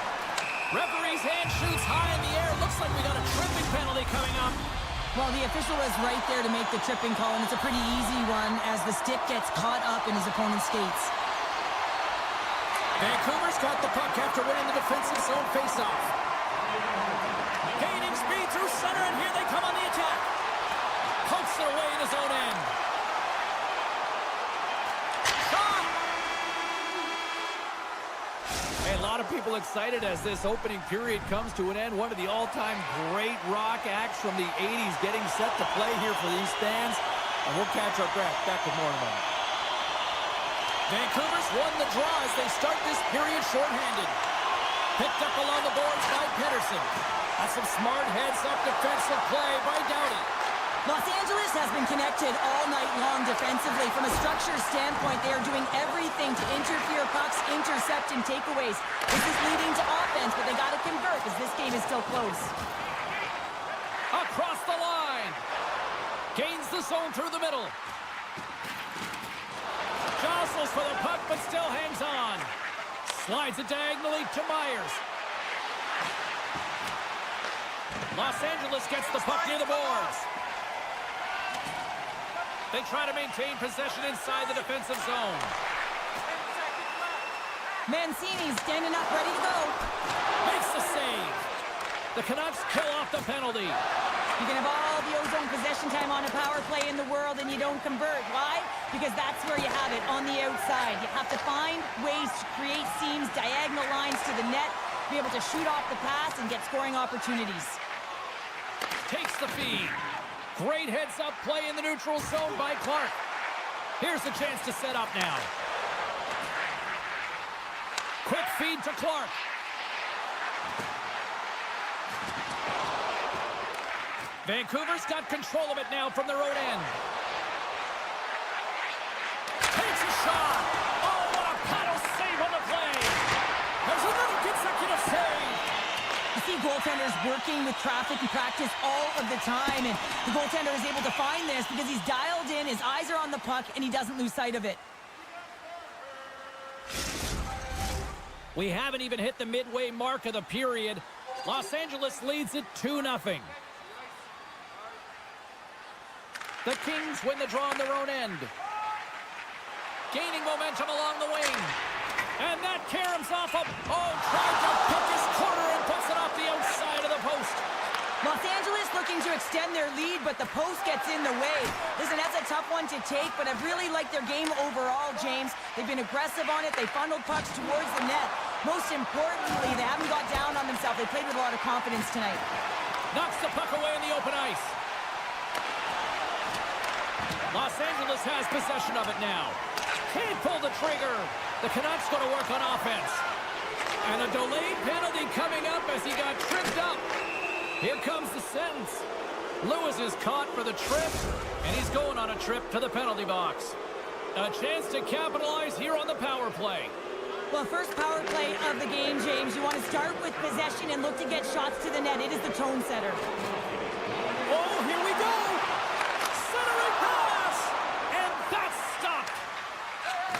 Referee's hand shoots high in the air. Looks like we got a tripping penalty coming up. Well, the official was right there to make the tripping call, and it's a pretty easy one as the stick gets caught up in his opponent's skates. Vancouver's got the puck after winning the defensive zone faceoff. Gaining speed through center, and here they come on the attack. Pokes it away in his own end. Shot! people excited as this opening period comes to an end. One of the all-time great rock acts from the 80s getting set to play here for these fans. And we'll catch our breath. Back with more in a moment. Vancouver's won the draw as they start this period shorthanded. Picked up along the boards by Pedersen. That's some smart heads-up defensive play by Doughty. Los Angeles has been connected all night long defensively. From a structure standpoint, they are doing everything to interfere pucks, intercept, and takeaways. This is leading to offense, but they got to convert as this game is still close. Across the line. Gains the zone through the middle. Jostles for the puck, but still hangs on. Slides it diagonally to Myers. Los Angeles gets the puck near the boards. They try to maintain possession inside the defensive zone. Mancini standing up, ready to go. Makes the save. The Canucks kill off the penalty. You can have all the ozone possession time on a power play in the world and you don't convert. Why? Because that's where you have it, on the outside. You have to find ways to create seams, diagonal lines to the net, be able to shoot off the pass and get scoring opportunities. Takes the feed. Great heads-up play in the neutral zone by Clark. Here's a chance to set up now. Quick feed to Clark. Vancouver's got control of it now from their own end. Takes a shot. Oh, what a paddle save on the play. There's another consecutive save. You see goaltenders working with traffic and practice all of the time, and the goaltender is able to find this because he's dialed in, his eyes are on the puck, and he doesn't lose sight of it. We haven't even hit the midway mark of the period. Los Angeles leads it 2-0. The Kings win the draw on their own end. Gaining momentum along the wing. And that caroms off of... Oh, tried to pick his corner and puts it off the outside of the post. Los Angeles looking to extend their lead, but the post gets in the way. Listen, that's a tough one to take, but I've really liked their game overall, James. They've been aggressive on it. They funneled pucks towards the net. Most importantly, they haven't got down on themselves. They played with a lot of confidence tonight. Knocks the puck away in the open ice. Los Angeles has possession of it now. Can't pull the trigger. The Canucks going to work on offense. And a delayed penalty coming up as he got tripped up. Here comes the sentence. Lewis is caught for the trip, and he's going on a trip to the penalty box. A chance to capitalize here on the power play. Well, first power play of the game, James. You want to start with possession and look to get shots to the net. It is the tone setter. Oh, here we go. Centering pass. And that's stopped.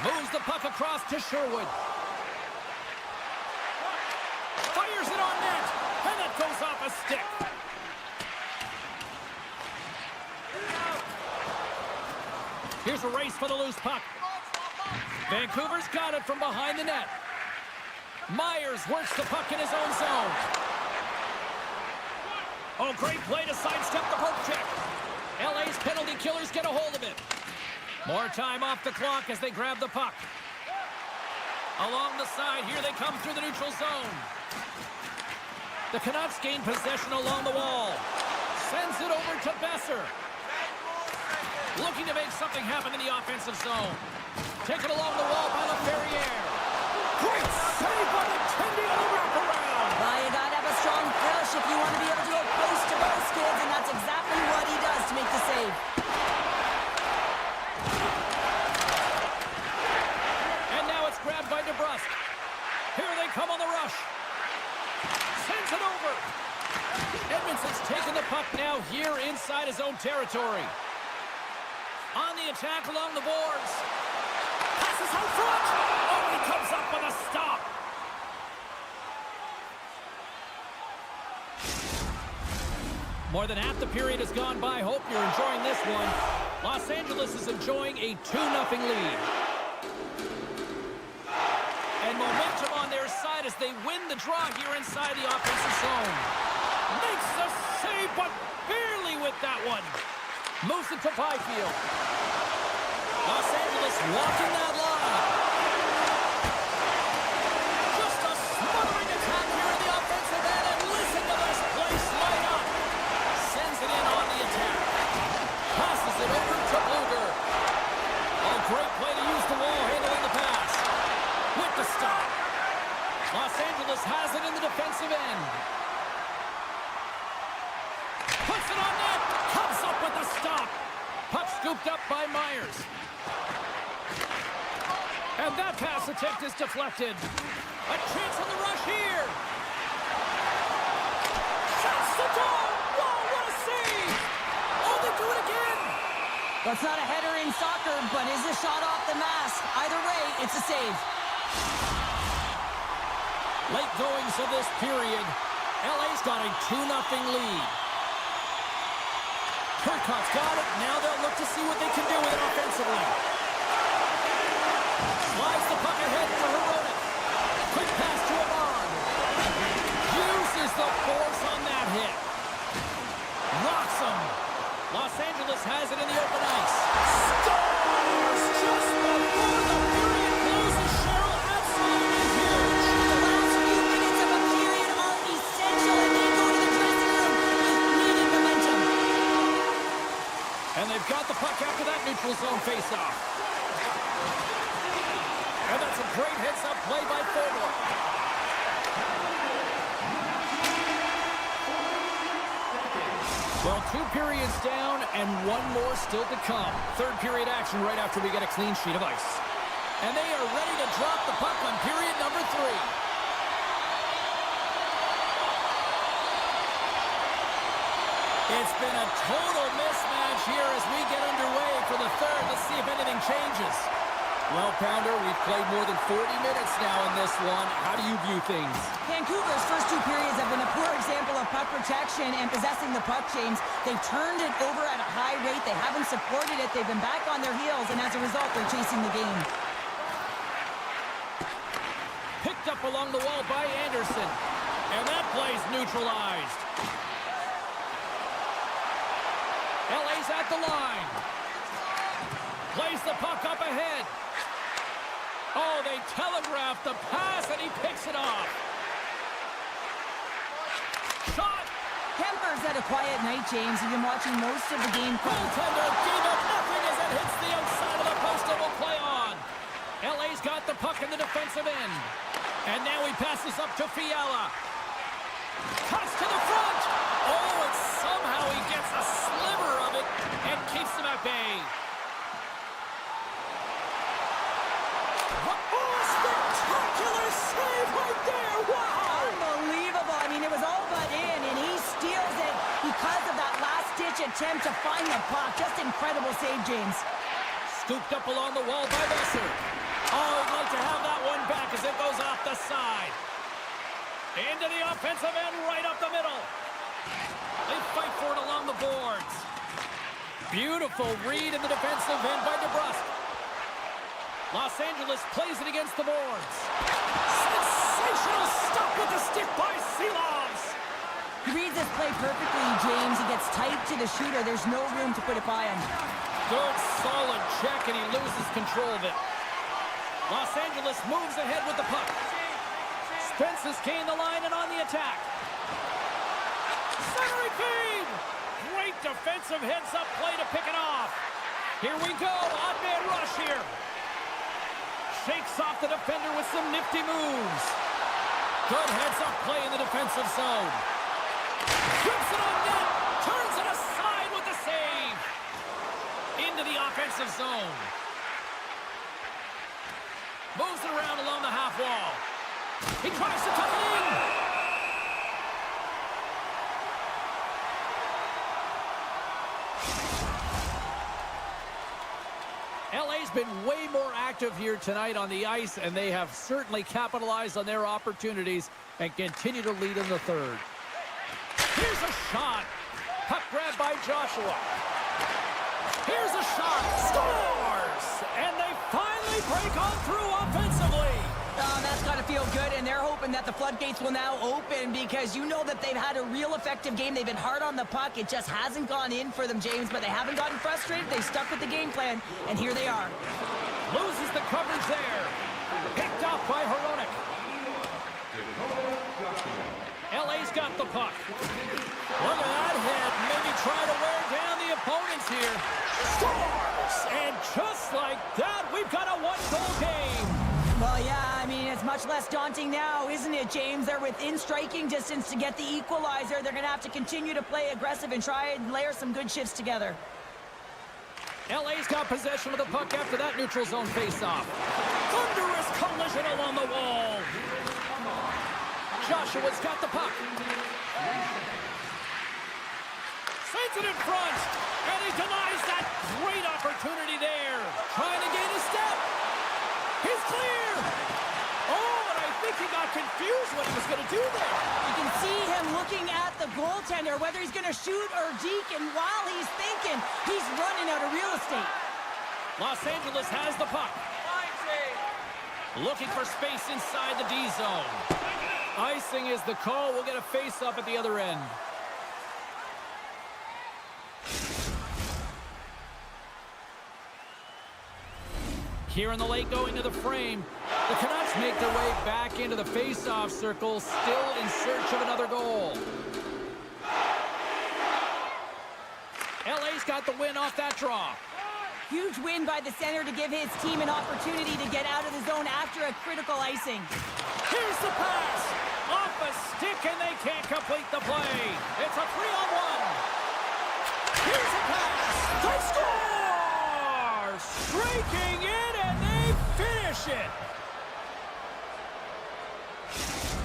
Moves the puck across to Sherwood. Fires it on net. And that goes off a stick. Here's a race for the loose puck. Vancouver's got it from behind the net. Myers works the puck in his own zone. Oh, great play to sidestep the poke check. LA's penalty killers get a hold of it. More time off the clock as they grab the puck. Along the side, here they come through the neutral zone. The Canucks gain possession along the wall. Sends it over to Besser. Looking to make something happen in the offensive zone. Taken along the wall by LaFerriere. Great save by the Tendy on the wraparound. Well, you got to have a strong push if you want to be able to go post to post, kids, and that's exactly what he does to make the save. And now it's grabbed by DeBrusque. Here they come on the rush. Sends it over. Edmondson's taken the puck now here inside his own territory. On the attack along the boards. Passes out front. Oh, he comes up with a stop. More than half the period has gone by. Hope you're enjoying this one. Los Angeles is enjoying a 2-0 lead. And momentum on their side as they win the draw here inside the offensive zone. Makes the save, but barely with that one. Moves it to Byfield. Los Angeles walking that line. Just a smother it on net. Comes up with the stop. Puck scooped up by Myers. And that pass attempt is deflected. A chance on the rush here. Shuts the door. Whoa, what a save. Oh, they do it again. That's not a header in soccer, but is a shot off the mask. Either way, it's a save. Late goings of this period. LA's got a 2-0 lead. Turcotte's got it. Now they'll look to see what they can do with it offensively. Slides the puck ahead for Heronic. Quick pass to Amon. Uses the force on that hit. Rocks him. Los Angeles has it in the open ice. Scores just before the period closes. Cheryl, absolutely huge. The last few minutes of a period are essential, and they go to the dressing room just needing momentum. And they've got the puck after that neutral zone faceoff. And that's a great heads-up play by Fodor. Well, 2 periods down and 1 more still to come. Third period action right after we get a clean sheet of ice. And they are ready to drop the puck on period number 3. It's been a total mismatch here as we get underway for the third. Let's see if anything changes. Well, Pounder, we've played more than 40 minutes now in this one. How do you view things? Vancouver's first 2 periods have been a poor example of puck protection and possessing the puck, James. They've turned it over at a high rate. They haven't supported it. They've been back on their heels, and as a result, they're chasing the game. Picked up along the wall by Anderson. And that play's neutralized. LA's at the line. Plays the puck up ahead. Oh, they telegraphed the pass, and he picks it off. Shot. Kemper's had a quiet night, James. He's been watching most of the game. Goaltender gave up nothing as it hits the outside of the post and will play on. LA's got the puck in the defensive end. And now he passes up to Fiala. Cuts to the front. Oh, and somehow he gets a sliver of it and keeps them at bay. Spectacular save right there! Wow! Unbelievable. I mean, it was all but in, and he steals it because of that last-ditch attempt to find the puck. Just incredible save, James. Scooped up along the wall by Besser. Oh, he'd like to have that one back as it goes off the side. Into the offensive end, right up the middle. They fight for it along the boards. Beautiful read in the defensive end by DeBrusque. Los Angeles plays it against the boards. Sensational stop with the stick by Silovs. He reads this play perfectly, James. He gets tight to the shooter. There's no room to put it by him. Good, solid check, and he loses control of it. Los Angeles moves ahead with the puck. Spence has gained the line and on the attack. Centering feed. Great defensive heads-up play to pick it off. Here we go. Odd man rush here. Shakes off the defender with some nifty moves. Good heads-up play in the defensive zone. Trips it on net. Turns it aside with the save. Into the offensive zone. Moves it around along the half wall. He tries to tuck it in. LA's been way more active here tonight on the ice, and they have certainly capitalized on their opportunities and continue to lead in the third. Here's a shot. Puck grab by Joshua. Here's a shot. Scores! And they finally break on through offensively. Oh, that's got to feel good, and they're hoping that the floodgates will now open because you know that they've had a real effective game. They've been hard on the puck. It just hasn't gone in for them, James, but they haven't gotten frustrated. They stuck with the game plan, and here they are. Loses the coverage there. Picked off by Heronic. LA's got the puck. Look at that hit. Maybe try to wear down the opponents here. Scores! And just like that, we've got a one-goal game. Well, yeah, I mean, as much much less daunting now, isn't it, James? They're within striking distance to get the equalizer. They're going to have to continue to play aggressive and try and layer some good shifts together. LA's got possession of the puck after that neutral zone face-off. Thunderous collision along the wall. Joshua's got the puck. Sends it in front. And he denies that great opportunity there. Trying to gain a step. He's clear. Oh, and I think he got confused what he was going to do there. You can see him looking at the goaltender, whether he's going to shoot or deke, and while he's thinking, he's running out of real estate. Los Angeles has the puck. Looking for space inside the D zone. Icing is the call. We'll get a face-up at the other end. Here in the late going to the frame. The Canucks make their way back into the face-off circle, still in search of another goal. LA's got the win off that draw. Huge win by the center to give his team an opportunity to get out of the zone after a critical icing. Here's the pass. Off a stick, and they can't complete the play. It's a 3-on-1. Here's a pass. They score! Streaking in, and they finish it.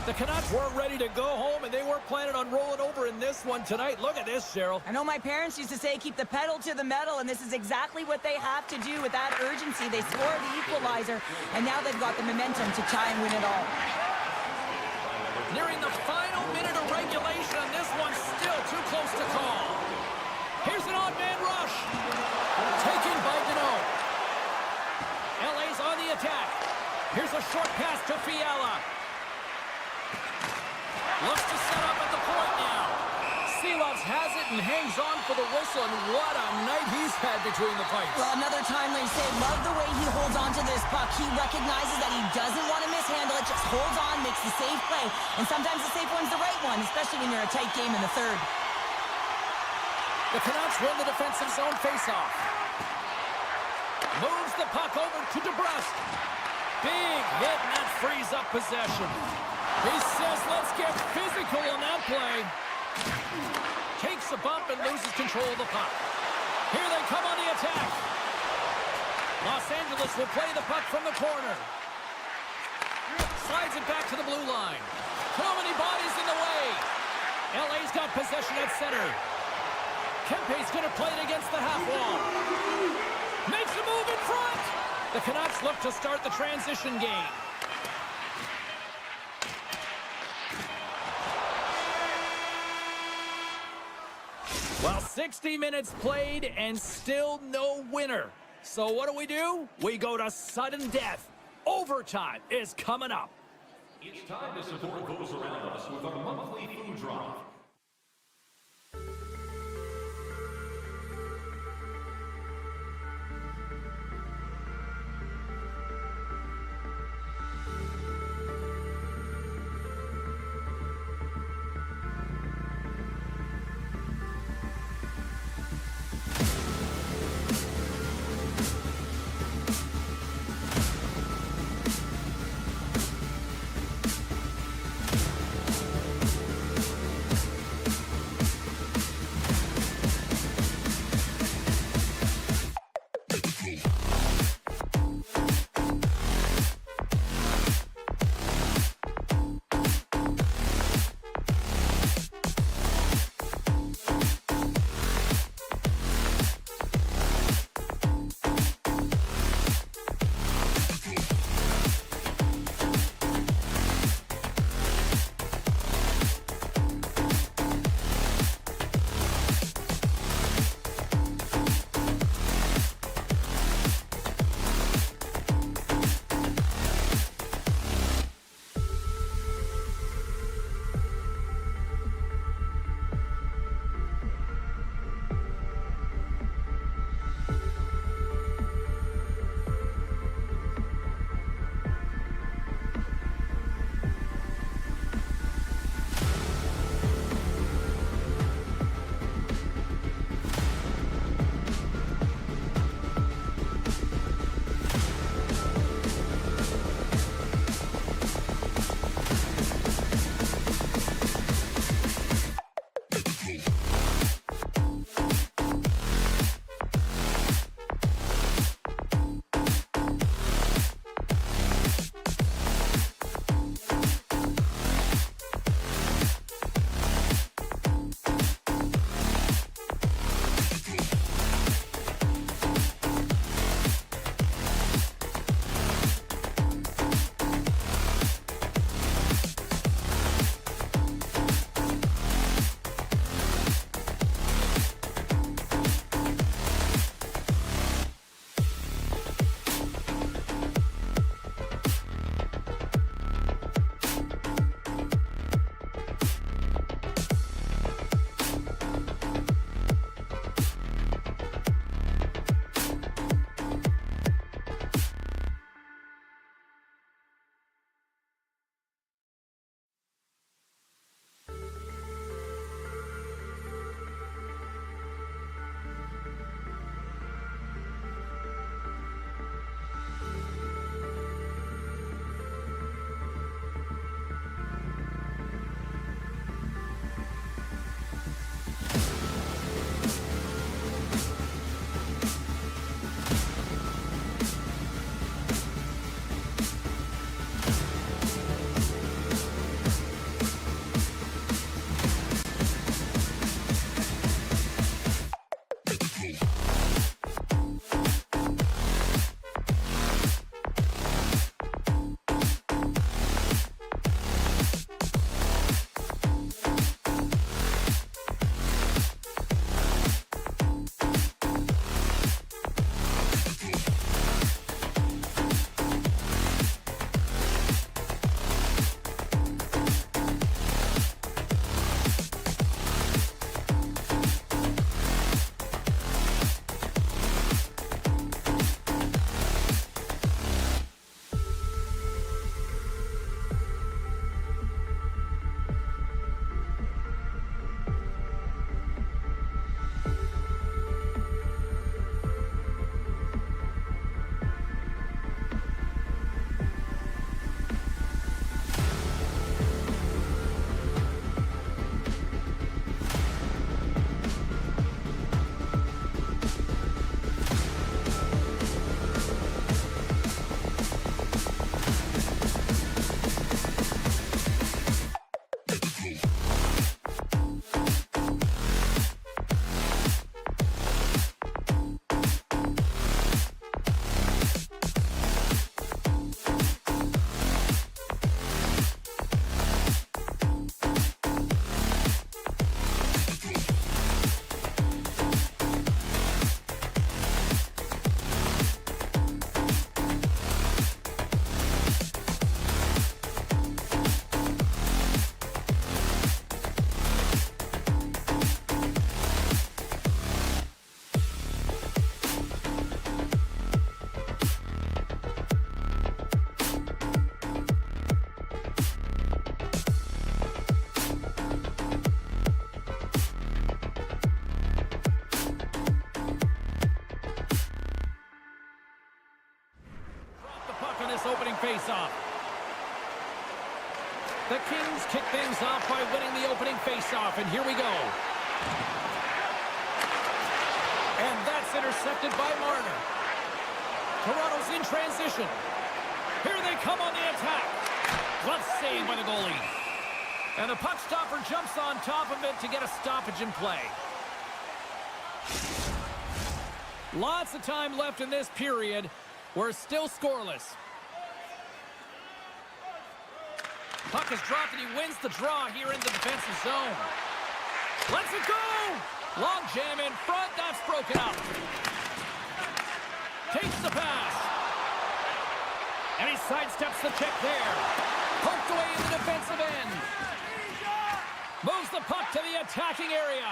The Canucks weren't ready to go home, and they weren't planning on rolling over in this one tonight. Look at this, Cheryl. I know my parents used to say, keep the pedal to the metal, and this is exactly what they have to do with that urgency. They scored the equalizer, and now they've got the momentum to try and win it all. Nearing the final minute of regulation, and this one's still too close to call. Here's an odd man rush. Taken by Deneau. LA's on the attack. Here's a short pass to Fiala. Looks to set up at the point now. Seelovs has it and hangs on for the whistle, and what a night he's had between the pipes. Well, another timely save. Love the way he holds on to this puck. He recognizes that he doesn't want to mishandle it, just holds on, makes the safe play. And sometimes the safe one's the right one, especially when you're a tight game in the third. The Canucks win the defensive zone faceoff. Moves the puck over to DeBrusque. Big hit, and that frees up possession. He says, let's get physical on that play. Takes a bump and loses control of the puck. Here they come on the attack. Los Angeles will play the puck from the corner. Slides it back to the blue line. Too many bodies in the way. LA's got possession at center. Kempe's going to play it against the half wall. Makes a move in front. The Canucks look to start the transition game. Well, 60 minutes played and still no winner. So what do? We go to sudden death. Overtime is coming up. It's time to support those around us with our monthly food drive. opening faceoff. The Kings kick things off by winning the opening faceoff, and here we go. And that's intercepted by Marner. Toronto's in transition. Here they come on the attack. Glove save by the goalie. And the puck stopper jumps on top of it to get a stoppage in play. Lots of time left in this period. We're still scoreless. Puck is dropped and he wins the draw here in the defensive zone. Lets it go! Long jam in front, that's broken up. Takes the pass. And he sidesteps the check there. Poked away in the defensive end. Moves the puck to the attacking area.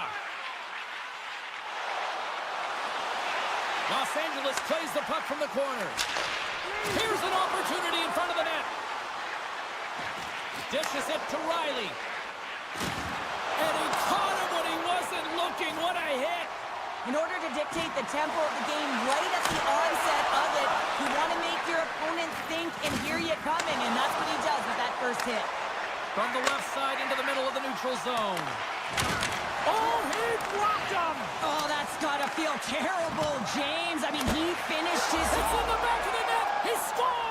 Los Angeles plays the puck from the corner. Here's an opportunity in front of the net. Dishes it to Riley. And he caught him when he wasn't looking. What a hit. In order to dictate the tempo of the game right at the onset of it, you want to make your opponent think and hear you coming, and that's what he does with that first hit. From the left side into the middle of the neutral zone. Oh, he blocked him! Oh, that's got to feel terrible, James. I mean, he finished his... It's in the back of the net! He scores!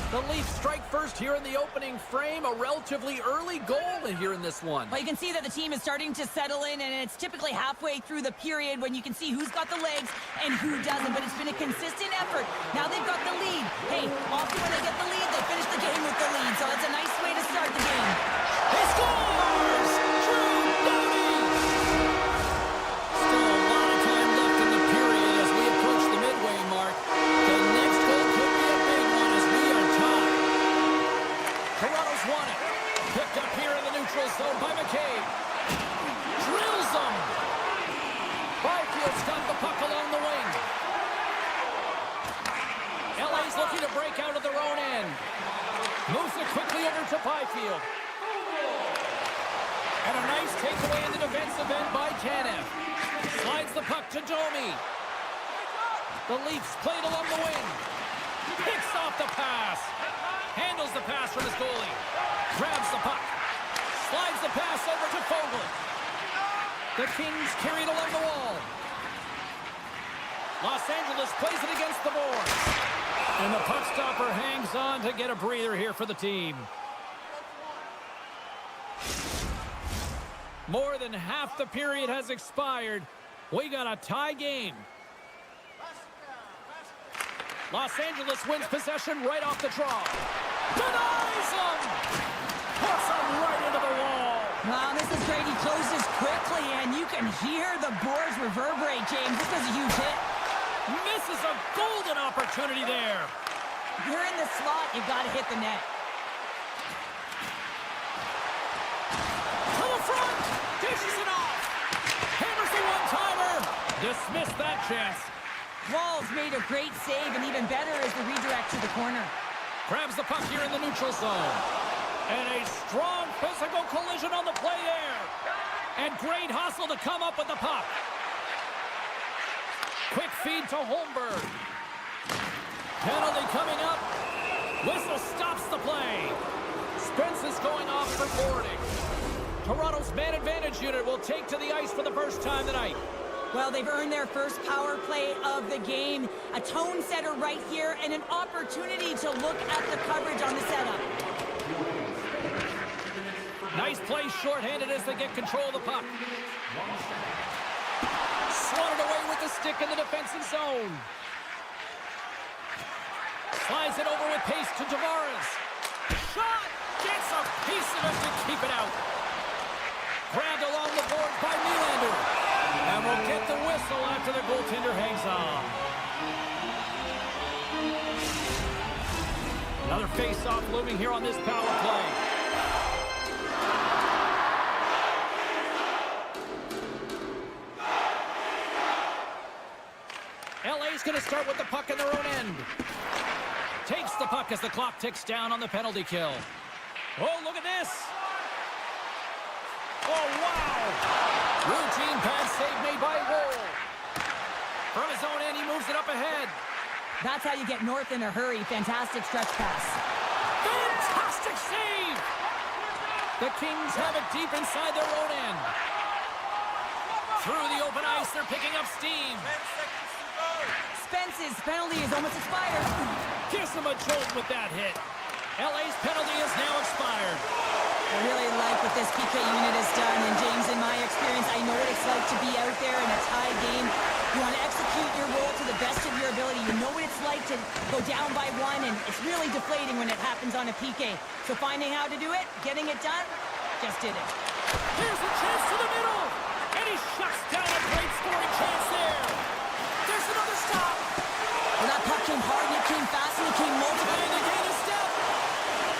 The Leafs strike first here in the opening frame. A relatively early goal here in this one. Well, you can see that the team is starting to settle in, and it's typically halfway through the period when you can see who's got the legs and who doesn't, but it's been a consistent effort. Now they've got the lead. Hey, often when they get the lead, they finish the game with the lead, so it's a nice way to start the game. He scores! Drew Doughty! Still a lot of time left in the period as we approach the midway mark. The next goal could be a big one as we are tied. Toronto's won it. Picked up here in the neutral zone by McCabe. Drills him. Byfield's got the puck along the wing. LA's looking to break out of their own end. Moves it quickly over to Byfield. And a nice takeaway in the defensive end by Tanev. Slides the puck to Domi. The Leafs played along the wing. Picks off the pass. Handles the pass from his goalie. Grabs the puck. Slides the pass over to Fogle. The Kings carry it along the wall. Los Angeles plays it against the boards. And the puck stopper hangs on to get a breather here for the team. More than half the period has expired. We got a tie game. Los Angeles wins possession right off the draw. Denies him! Puts him right into the wall. Wow, this is great. He closes quickly, and you can hear the boards reverberate, James. This was a huge hit. Misses a golden opportunity there. If you're in the slot, you've got to hit the net. To the front! Dishes it off! Hammers the one-timer! Dismissed that chance. Walls made a great save, and even better is the redirect to the corner. Grabs the puck here in the neutral zone. And a strong physical collision on the play there. And great hustle to come up with the puck. Quick feed to Holmberg. Penalty coming up. Whistle stops the play. Spence is going off for boarding. Toronto's man advantage unit will take to the ice for the first time tonight. Well, they've earned their first power play of the game. A tone setter right here and an opportunity to look at the coverage on the setup. Nice play shorthanded as they get control of the puck. Swatted away with the stick in the defensive zone. Slides it over with pace to Tavares. Shot! Gets a piece of it to keep it out. Grabbed along the board by Nylander. And we'll get the whistle after the goaltender hangs on. Another face-off looming here on this power play. LA's going to start with the puck in their own end. Takes the puck as the clock ticks down on the penalty kill. Oh, look at this. Oh, wow. Routine pad save made by Wool. From his own end, he moves it up ahead. That's how you get north in a hurry. Fantastic stretch pass. Fantastic save! The Kings have it deep inside their own end. Through the open ice, they're picking up steam. Spence's penalty is almost expired. Gives them a jolt with that hit. LA's penalty is now expired. I really like what this PK unit has done. And James, in my experience, I know what it's like to be out there in a tie game. You want to execute your role to the best of your ability. You know what it's like to go down by one, and it's really deflating when it happens on a PK. So finding how to do it, getting it done, just did it. Here's a chance to the middle. And he shuts down a great scoring chance there. There's another stop. Well, that puck came hard, and it came fast, and it came multiple. And they gain a step.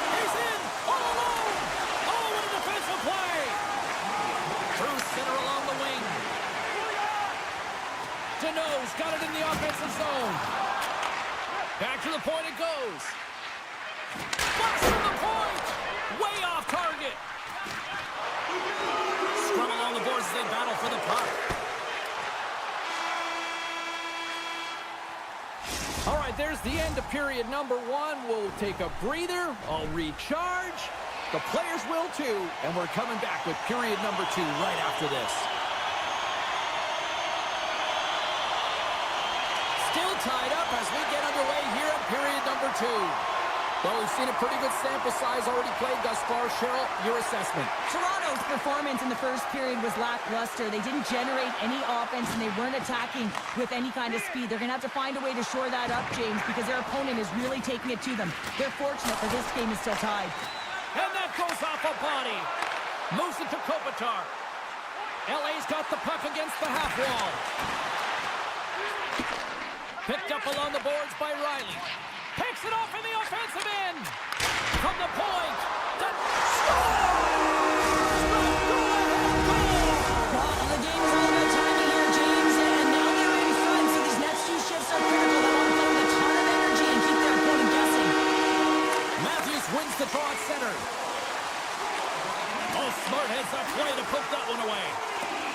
He's in, all alone. Oh, what a defensive play. Through center along the wing. Deneau's got it in the offensive zone. Back to the point it goes. Box from the point. Way off target. Scrum along the boards as they battle for the puck. All right, there's the end of period number one. We'll take a breather. I'll recharge. The players will too. And we're coming back with period number two right after this. Still tied up as we get underway here in period number two. Well, we've seen a pretty good sample size already played thus far. Cheryl, your assessment. Toronto's performance in the first period was lackluster. They didn't generate any offense, and they weren't attacking with any kind of speed. They're going to have to find a way to shore that up, James, because their opponent is really taking it to them. They're fortunate that this game is still tied. And that goes off a body. Moves it to Kopitar. LA's got the puck against the half wall. Picked up along the boards by Riley. Picks it off in the offensive end. From the point. The The game is all about timing here, James, and now they're in front, so these next two shifts are critical. They want to play with a ton of energy and keep their opponent guessing. Matthews wins the draw at center. Oh, smart heads up play to poke that one away.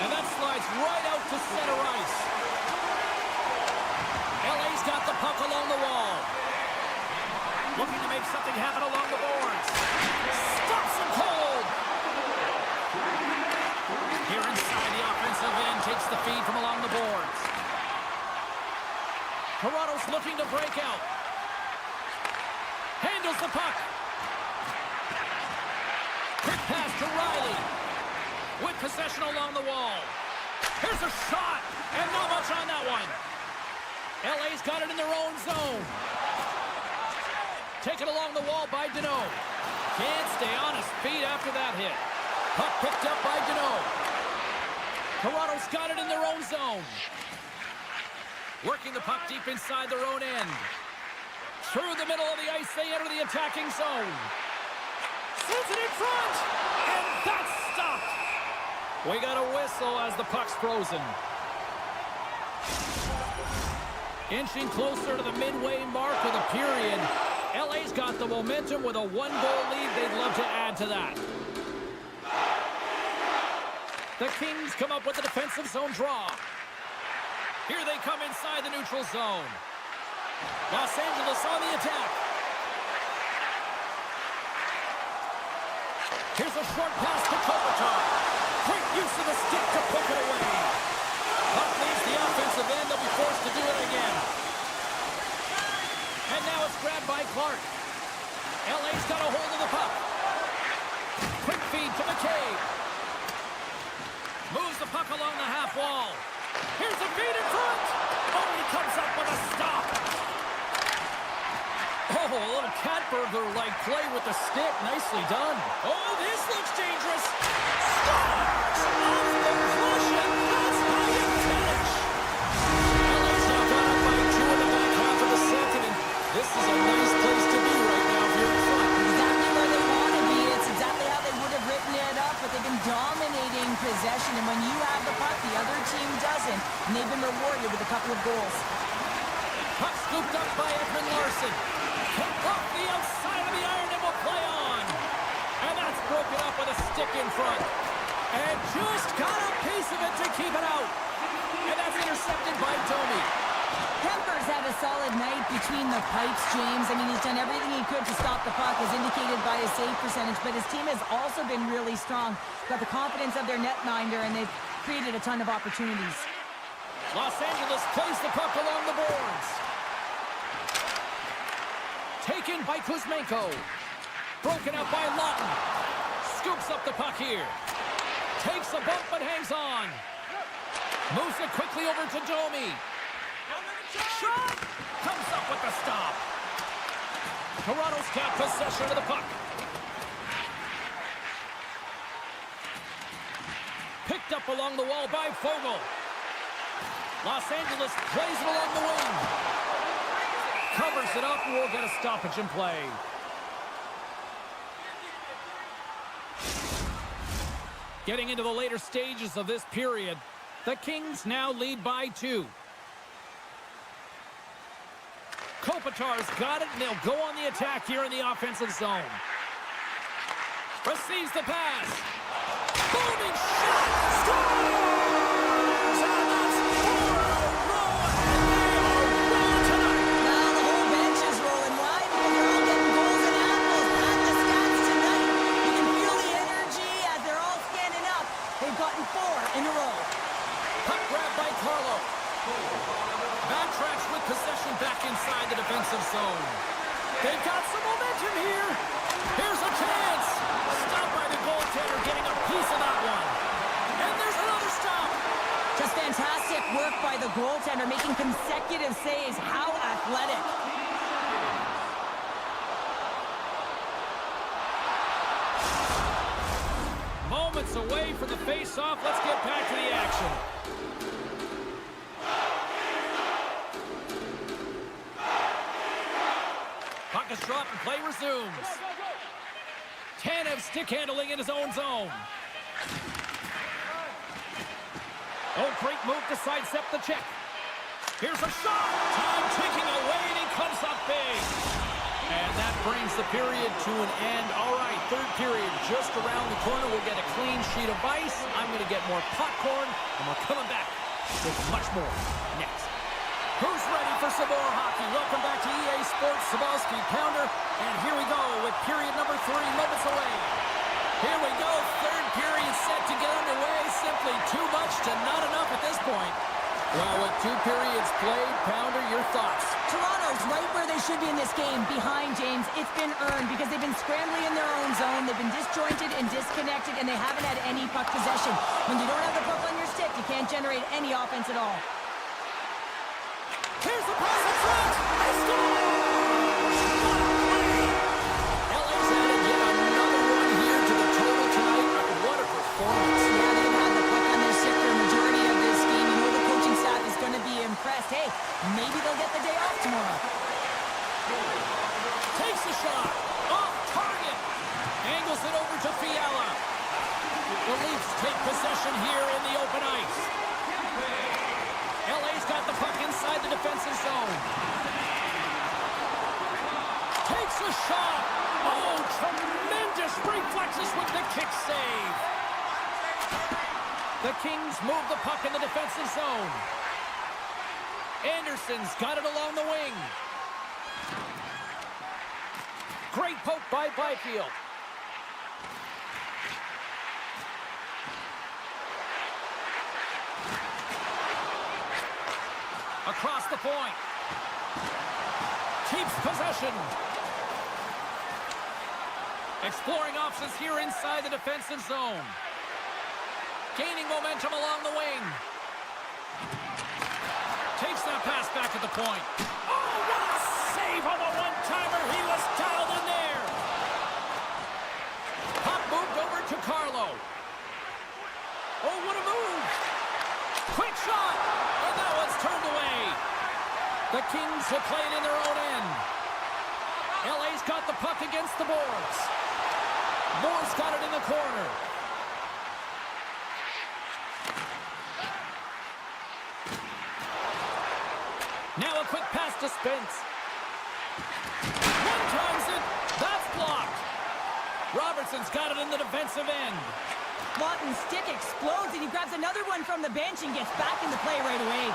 And that slides right out to center ice. LA's got the puck along the wall. Looking to make something happen along the boards. Stops him cold. Here inside the offensive end. Takes the feed from along the boards. Toronto's looking to break out. Handles the puck. Quick pass to Riley. With possession along the wall. Here's a shot. And not much on that one. LA's got it in their own zone. Taken along the wall by Deneau. Can't stay on his feet after that hit. Puck picked up by Deneau. Toronto's got it in their own zone. Working the puck deep inside their own end. Through the middle of the ice, they enter the attacking zone. Sends it in front. And that's stopped. We got a whistle as the puck's frozen. Inching closer to the midway mark of the period. LA's got the momentum with a one-goal lead. They'd love to add to that. The Kings come up with a defensive zone draw. Here they come inside the neutral zone. Los Angeles on the attack. Here's a short pass to Kopitar. Great use of the stick to poke it away. Puck leaves the offensive end. They'll be forced to do it again. And now it's grabbed by Clark. LA's got a hold of the puck. Quick feed to McCabe. Moves the puck along the half wall. Here's a feed in front. Oh, he comes up with a stop. Oh, a little cat burglar-like play with the stick. Nicely done. Oh, this looks dangerous. Scores! Off the push, and that's how you finish. LA's now got up by 2 in the back half of the second, and this is a nice place to be right now if you're in front. Exactly where they want to be. It's exactly how they would have written it up, but they've been dominating possession, and when you have the puck, the other team doesn't, and they've been rewarded with a couple of goals. Puck scooped up by Edmund Larson. Kicked off the outside of the iron and will play on. And that's broken up with a stick in front. And just got a piece of it to keep it out. And that's intercepted by Domi. Kemper's had a solid night between the pipes, James. I mean, he's done everything he could to stop the puck, as indicated by his save percentage, but his team has also been really strong. Got the confidence of their netminder, and they've created a ton of opportunities. Los Angeles plays the puck along the boards. Taken by Kuzmenko. Broken out by Lawton. Scoops up the puck here. Takes a bump but hangs on. Moves it quickly over to Domi. Shot! Comes up with the stop. Toronto's got possession of the puck. Picked up along the wall by Fogle. Los Angeles plays it along the wing. Covers it up, and we'll get a stoppage in play. Getting into the later stages of this period, the Kings now lead by 2. Kopitar's got it, and they'll go on the attack here in the offensive zone. Receives the pass. Booming shot! Scores! And that's 4 in a row, and they are rolling tonight. Now the whole bench is rolling wide because they're all getting goals and apples. At the stats tonight, you can feel the energy as they're all standing up. They've gotten 4 in a row. Puck grab by Carlo. Backtracks with possession back inside the defensive zone. They've got some momentum here. Here's a chance. Stopped by the goaltender, getting a piece of that one. And there's another stop. Just fantastic work by the goaltender, making consecutive saves. How athletic. Moments away from the face-off. Let's get back to the action. Puck is dropped and play resumes. Tanev stick handling in his own zone. Oh, great move to sidestep the check. Here's a shot. Time ticking away, and he comes up big. And that brings the period to an end. All right, third period just around the corner. We'll get a clean sheet of ice. I'm going to get more popcorn, and we're coming back with much more next. Who's ready for some more hockey? Welcome back to EA Sports Sabalski Pounder. And here we go with period number 3, moments away. Here we go, third period set to get underway. Simply too much to not enough at this point. Well, with 2 periods played, Pounder, your thoughts? Toronto's right where they should be in this game, behind James. It's been earned because they've been scrambling in their own zone. They've been disjointed and disconnected, and they haven't had any puck possession. When you don't have the puck on your stick, you can't generate any offense at all. Here's the pass in front. They score! LA's added yet another one here to the total tonight. What a performance. Yeah, they've had the puck on their stick for a majority of this game. You know the coaching staff is going to be impressed. Hey, maybe they'll get the day off tomorrow. Takes a shot. Off target. Angles it over to Fiala. The Leafs take possession here in the open ice. LA's got the puck inside the defensive zone. Takes a shot. Oh, tremendous reflexes with the kick save. The Kings move the puck in the defensive zone. Anderson's got it along the wing. Great poke by Byfield. Across the point. Keeps possession. Exploring options here inside the defensive zone. Gaining momentum along the wing. Takes that pass back at the point. Oh, what a save on the one-timer. He was dialed in there. Puck moved over to Carlo. Oh, what a move. Quick shot. And that one's turned away. The Kings have played in their own end. LA's got the puck against the boards. Moore's got it in the corner. Now a quick pass to Spence. One times it. That's blocked. Robertson's got it in the defensive end. Lawton's stick explodes, and he grabs another one from the bench and gets back into play right away.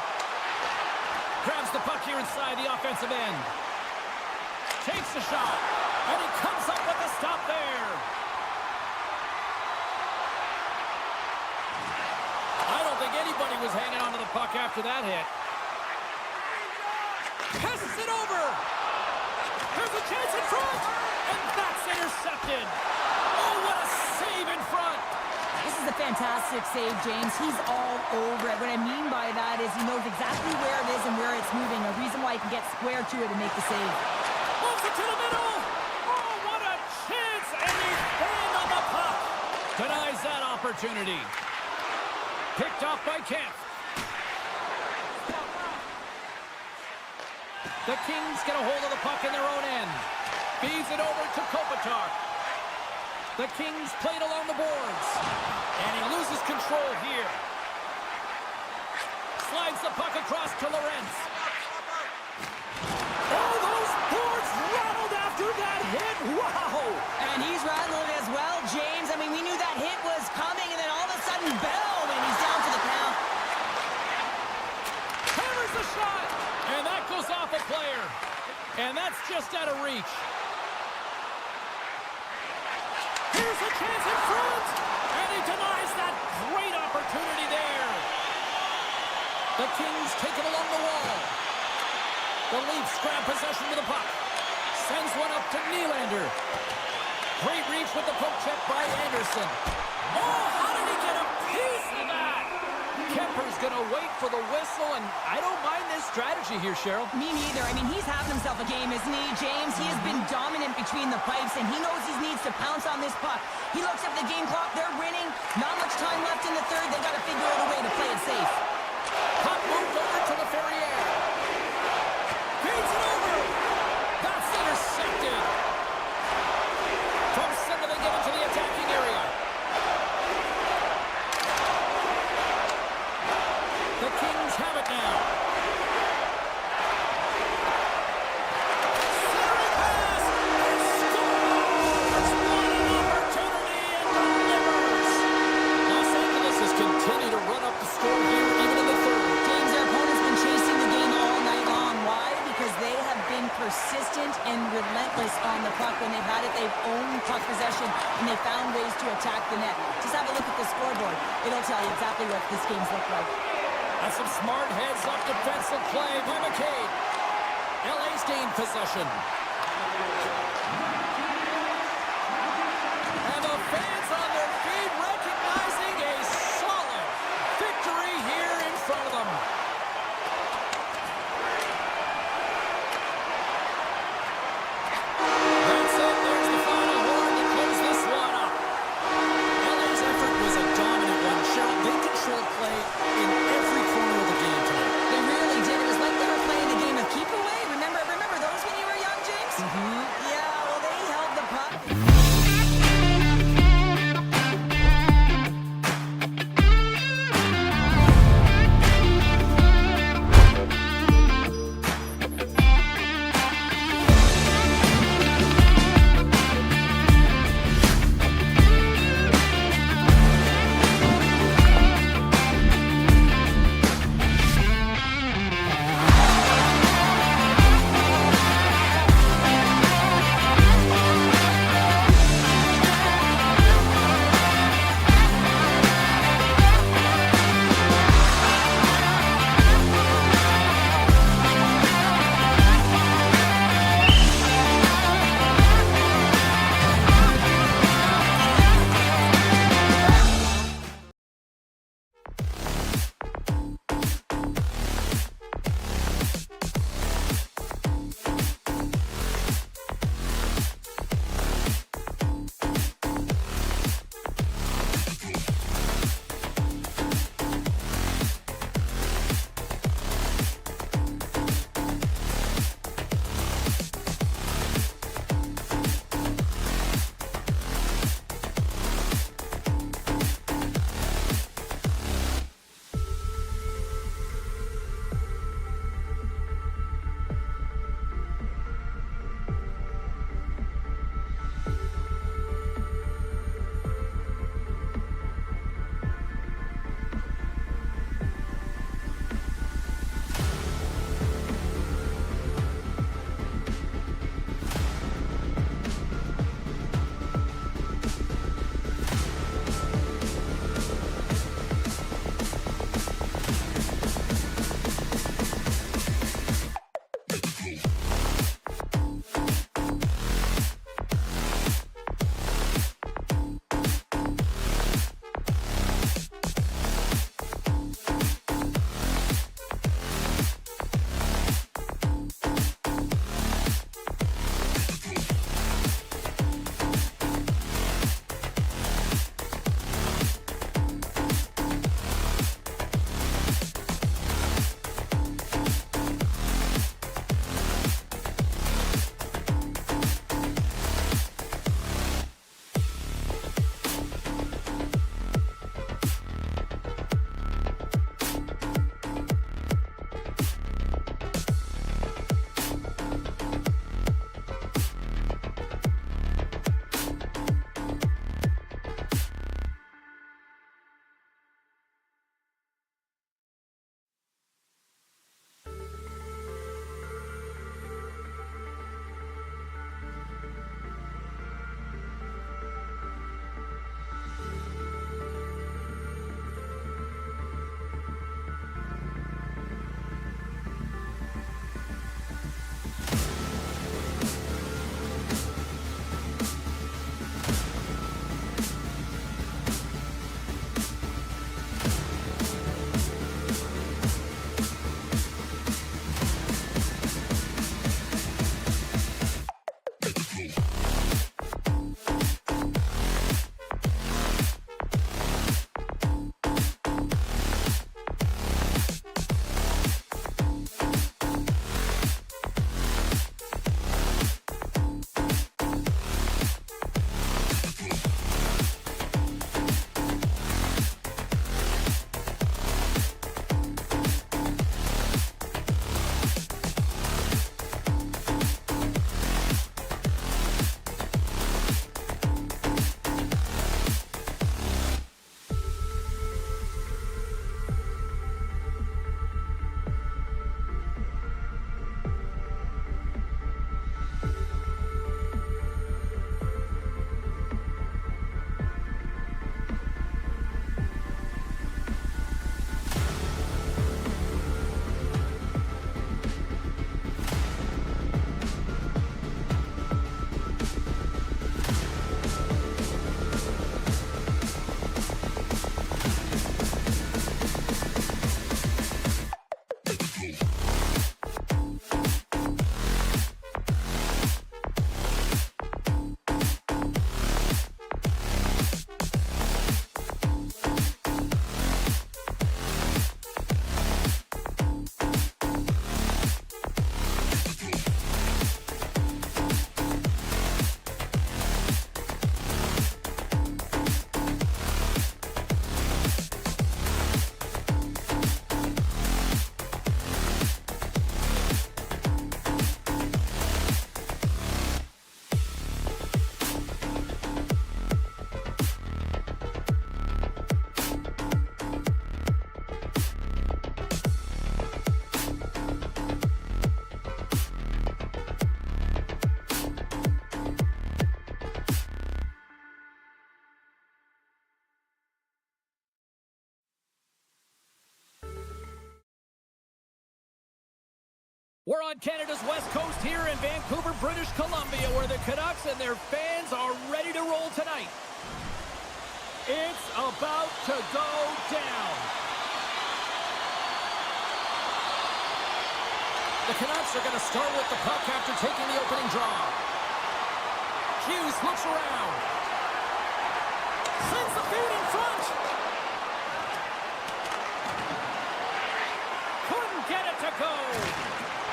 Grabs the puck here inside the offensive end. Takes the shot, and he comes up with the stop there. I don't think anybody was hanging on to the puck after that hit. Passes it over. There's a chance in front, and that's intercepted. Oh, what a save in front. This is a fantastic save, James. He's all over it. What I mean by that is he knows exactly where it is and where it's moving. A reason why he can get square to it and make the save. Moves it to the middle. Oh, what a chance, and he's in on the puck. Denies that opportunity. Picked off by Kemp. The Kings get a hold of the puck in their own end. Feeds it over to Kopitar. The Kings played along the boards. And he loses control here. Slides the puck across to Lorentz. Oh, those boards rattled after that hit. Wow! And he's rattled as well, James. I mean, we knew that hit was coming, and then all of a sudden, boom, and he's down to the count. Hammers the shot. And that goes off a player. And that's just out of reach. Here's a chance in front. And he denies that great opportunity there. The Kings take it along the wall. The Leafs grab possession with the puck. Sends one up to Nylander. Great reach with the poke check by Anderson. Oh, how did he get a piece of that? Kemper's going to wait for the whistle, and I don't mind this strategy here, Cheryl. Me neither. I mean, he's having himself a game, isn't he, James? He has been dominant between the pipes, and he knows he needs to pounce on this puck. He looks at the game clock. They're winning. Not much time left in the third. They got to figure out a way to play it safe. Puck moved over to the Ferrier. Feeds it over. That's intercepted. From center, they get into the attacking area. The Kings have it now. Centering pass. And scores. What an opportunity, and delivers. Los Angeles has continued to run up the score here, even in the third. James, their opponent's been chasing the game all night long. Why? Because they have been persistent and relentless on the puck. When they've had it, they've owned puck possession, and they found ways to attack the net. Just have a look at the scoreboard. It'll tell you exactly what this game's looked like. That's some smart heads-up defensive play by McCabe. LA's gained possession. And the fans on their feet recognizing a solid victory here in front of them. That's it. There's the final horn to close this one up. LA's effort was a dominant one. Cheryl, they controlled play in every corner of the game tonight. They really did. It was like they were playing a game of keep away. Remember those when you were young, James? We're on Canada's west coast here in Vancouver, British Columbia, where the Canucks and their fans are ready to roll tonight. It's about to go down. The Canucks are going to start with the puck after taking the opening draw. Hughes looks around. Sends the feed in front. Couldn't get it to go.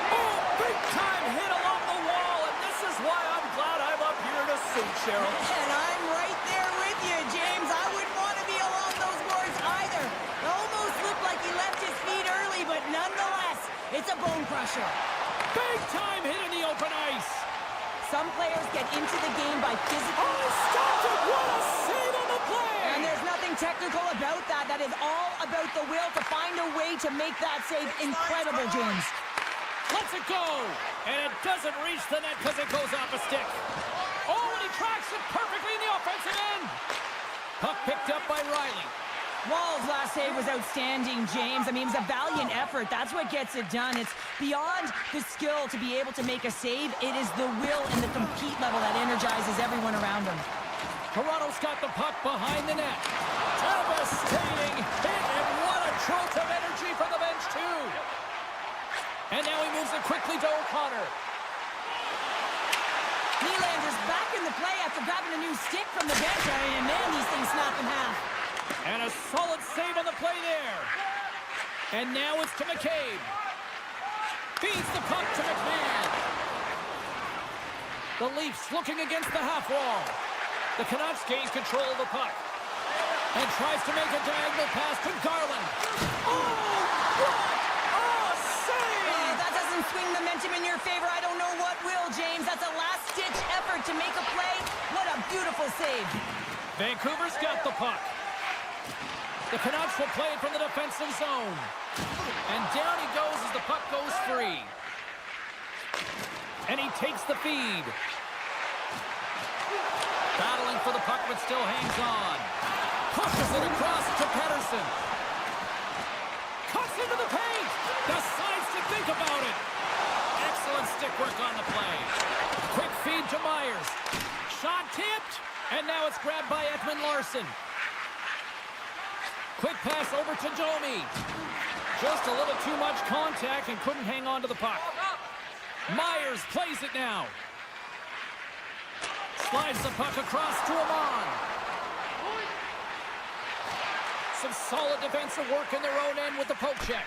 Oh, big time hit along the wall, and this is why I'm glad I'm up here to see, Cheryl. And I'm right there with you, James. I wouldn't want to be along those boards either. It almost looked like he left his feet early, but nonetheless, it's a bone crusher. Big time hit in the open ice. Some players get into the game by physical... Oh, stopped it! What a save on the play! And there's nothing technical about that. That is all about the will to find a way to make that save incredible, James. Lets it go! And it doesn't reach the net because it goes off a stick. Oh, and he tracks it perfectly in the offensive end! Puck picked up by Riley. Wall's last save was outstanding, James. I mean, it was a valiant effort. That's what gets it done. It's beyond the skill to be able to make a save. It is the will and the compete level that energizes everyone around him. Toronto's got the puck behind the net. Devastating hit, and what a jolt of energy from the bench, too. And now he moves it quickly to O'Connor. Nylander's back in the play after grabbing a new stick from the bench. And man, these things snap in half. And a solid save on the play there. And now it's to McCabe. Feeds the puck to McMahon. The Leafs looking against the half wall. The Canucks gain control of the puck. And tries to make a diagonal pass to Garland. Oh, what a save! Oh, that doesn't swing momentum in your favor. I don't know what will, James. That's a last-ditch effort to make a play. What a beautiful save. Vancouver's got the puck. The Canucks will play it from the defensive zone. And down he goes as the puck goes free. And he takes the feed. Battling for the puck, but still hangs on. Pushes it across to Pettersson. Cuts into the paint. Decides to think about it. Excellent stick work on the play. Quick feed to Myers. Shot tipped. And now it's grabbed by Ekman-Larsson. Quick pass over to Domi. Just a little too much contact and couldn't hang on to the puck. Myers plays it now. Slides the puck across to Amon. Some solid defensive work in their own end with the poke check.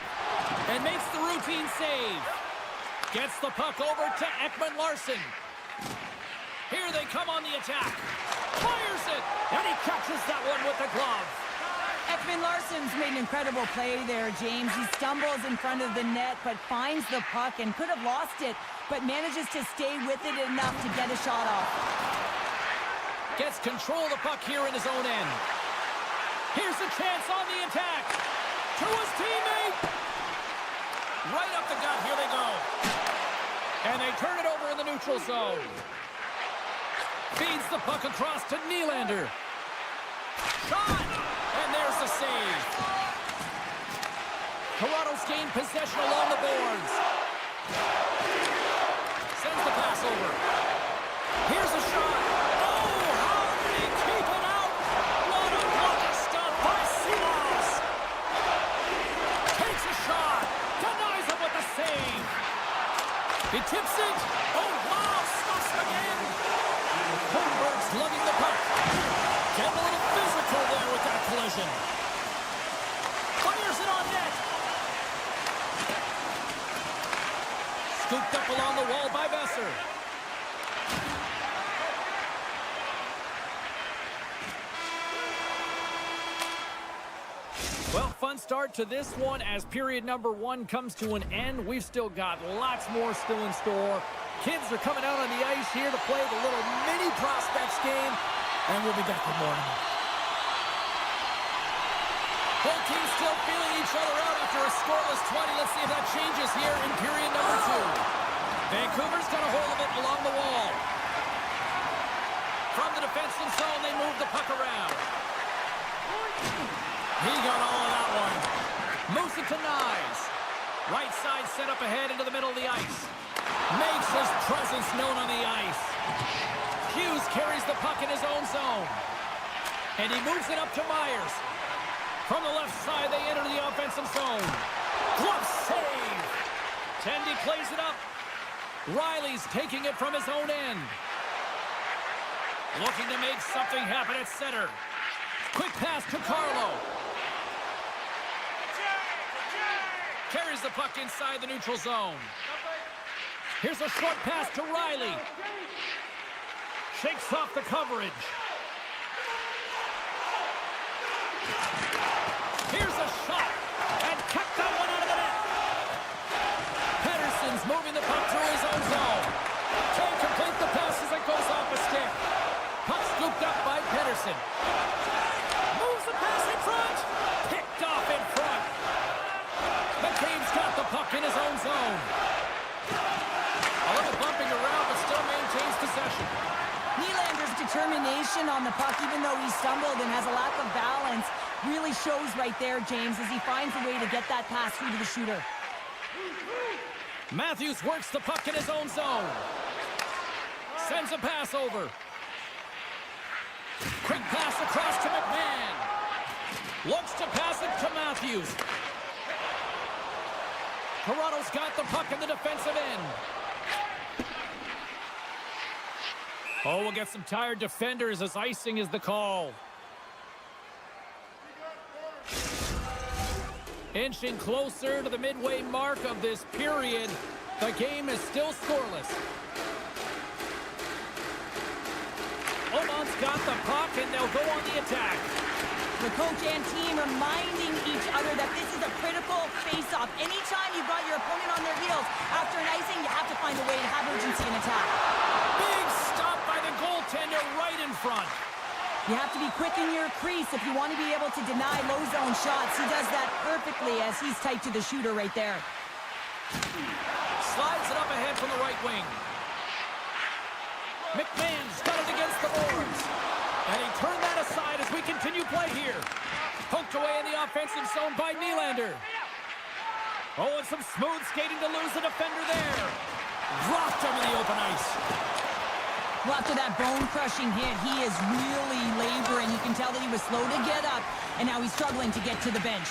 And makes the routine save. Gets the puck over to Ekman-Larsson. Here they come on the attack. Fires it. And he catches that one with the glove. Ekman-Larsson's made an incredible play there, James. He stumbles in front of the net, but finds the puck and could have lost it, but manages to stay with it enough to get a shot off. Gets control of the puck here in his own end. Here's a chance on the attack. To his teammate. Right up the gut. Here they go. And they turn it over in the neutral zone. Feeds the puck across to Nylander. Shot! And there's the save. Toronto's gained possession along the boards. Sends the pass over. Here's a shot. Oh, how did he keep it out? What a blocker stop by Silas. Takes a shot. Denies him with the save. He tips it. Oh, wow. Stuffs again. Holmberg's lugging the puck. Getting a little physical there with that collision. Fires it on net. Scooped up along the wall by Besser. Well, fun start to this one as period number 1 comes to an end. We've still got lots more still in store. Kids are coming out on the ice here to play the little mini prospects game. And we'll be back with more. Both teams still feeling each other out after a scoreless 20. Let's see if that changes here in period number 2. Vancouver's got a hold of it along the wall. From the defensive zone, they move the puck around. He got all of that one. Moves it to Nyes. Right side set up ahead into the middle of the ice. Makes his presence known on the ice. Hughes carries the puck in his own zone. And he moves it up to Myers. From the left side, they enter the offensive zone. Glove save. Tendy plays it up. Riley's taking it from his own end. Looking to make something happen at center. Quick pass to Carlo. Carries the puck inside the neutral zone. Here's a short pass to Riley. Shakes off the coverage. Here's a shot. And kept that one out of the net. Pettersson's moving the puck through his own zone. Can't complete the pass as it goes off a stick. Puck scooped up by Pettersson. Moves the pass in front. Picked off in front. McCabe's got the puck in his own zone. A little bumping around, but still maintains possession. Nylander's determination on the puck, even though he stumbled and has a lack of balance, really shows right there, James, as he finds a way to get that pass through to the shooter. Matthews works the puck in his own zone. Sends a pass over. Quick pass across to McMahon. Looks to pass it to Matthews. Toronto's got the puck in the defensive end. Oh, we'll get some tired defenders as icing is the call. Inching closer to the midway mark of this period. The game is still scoreless. Oman's got the puck and they'll go on the attack. The coach and team reminding each other that this is a critical face-off. Anytime you've got your opponent on their heels after an icing, you have to find a way to have urgency in attack. Big stop by the goaltender right in front. You have to be quick in your crease if you want to be able to deny low zone shots. He does that perfectly as he's tight to the shooter right there. Slides it up ahead from the right wing. McMahon's got it against the boards. And he turned that aside as we continue play here. Poked away in the offensive zone by Nylander. Oh, and some smooth skating to lose the defender there. Rocked him in the open ice. Well, after that bone-crushing hit, he is really laboring. You can tell that he was slow to get up, and now he's struggling to get to the bench.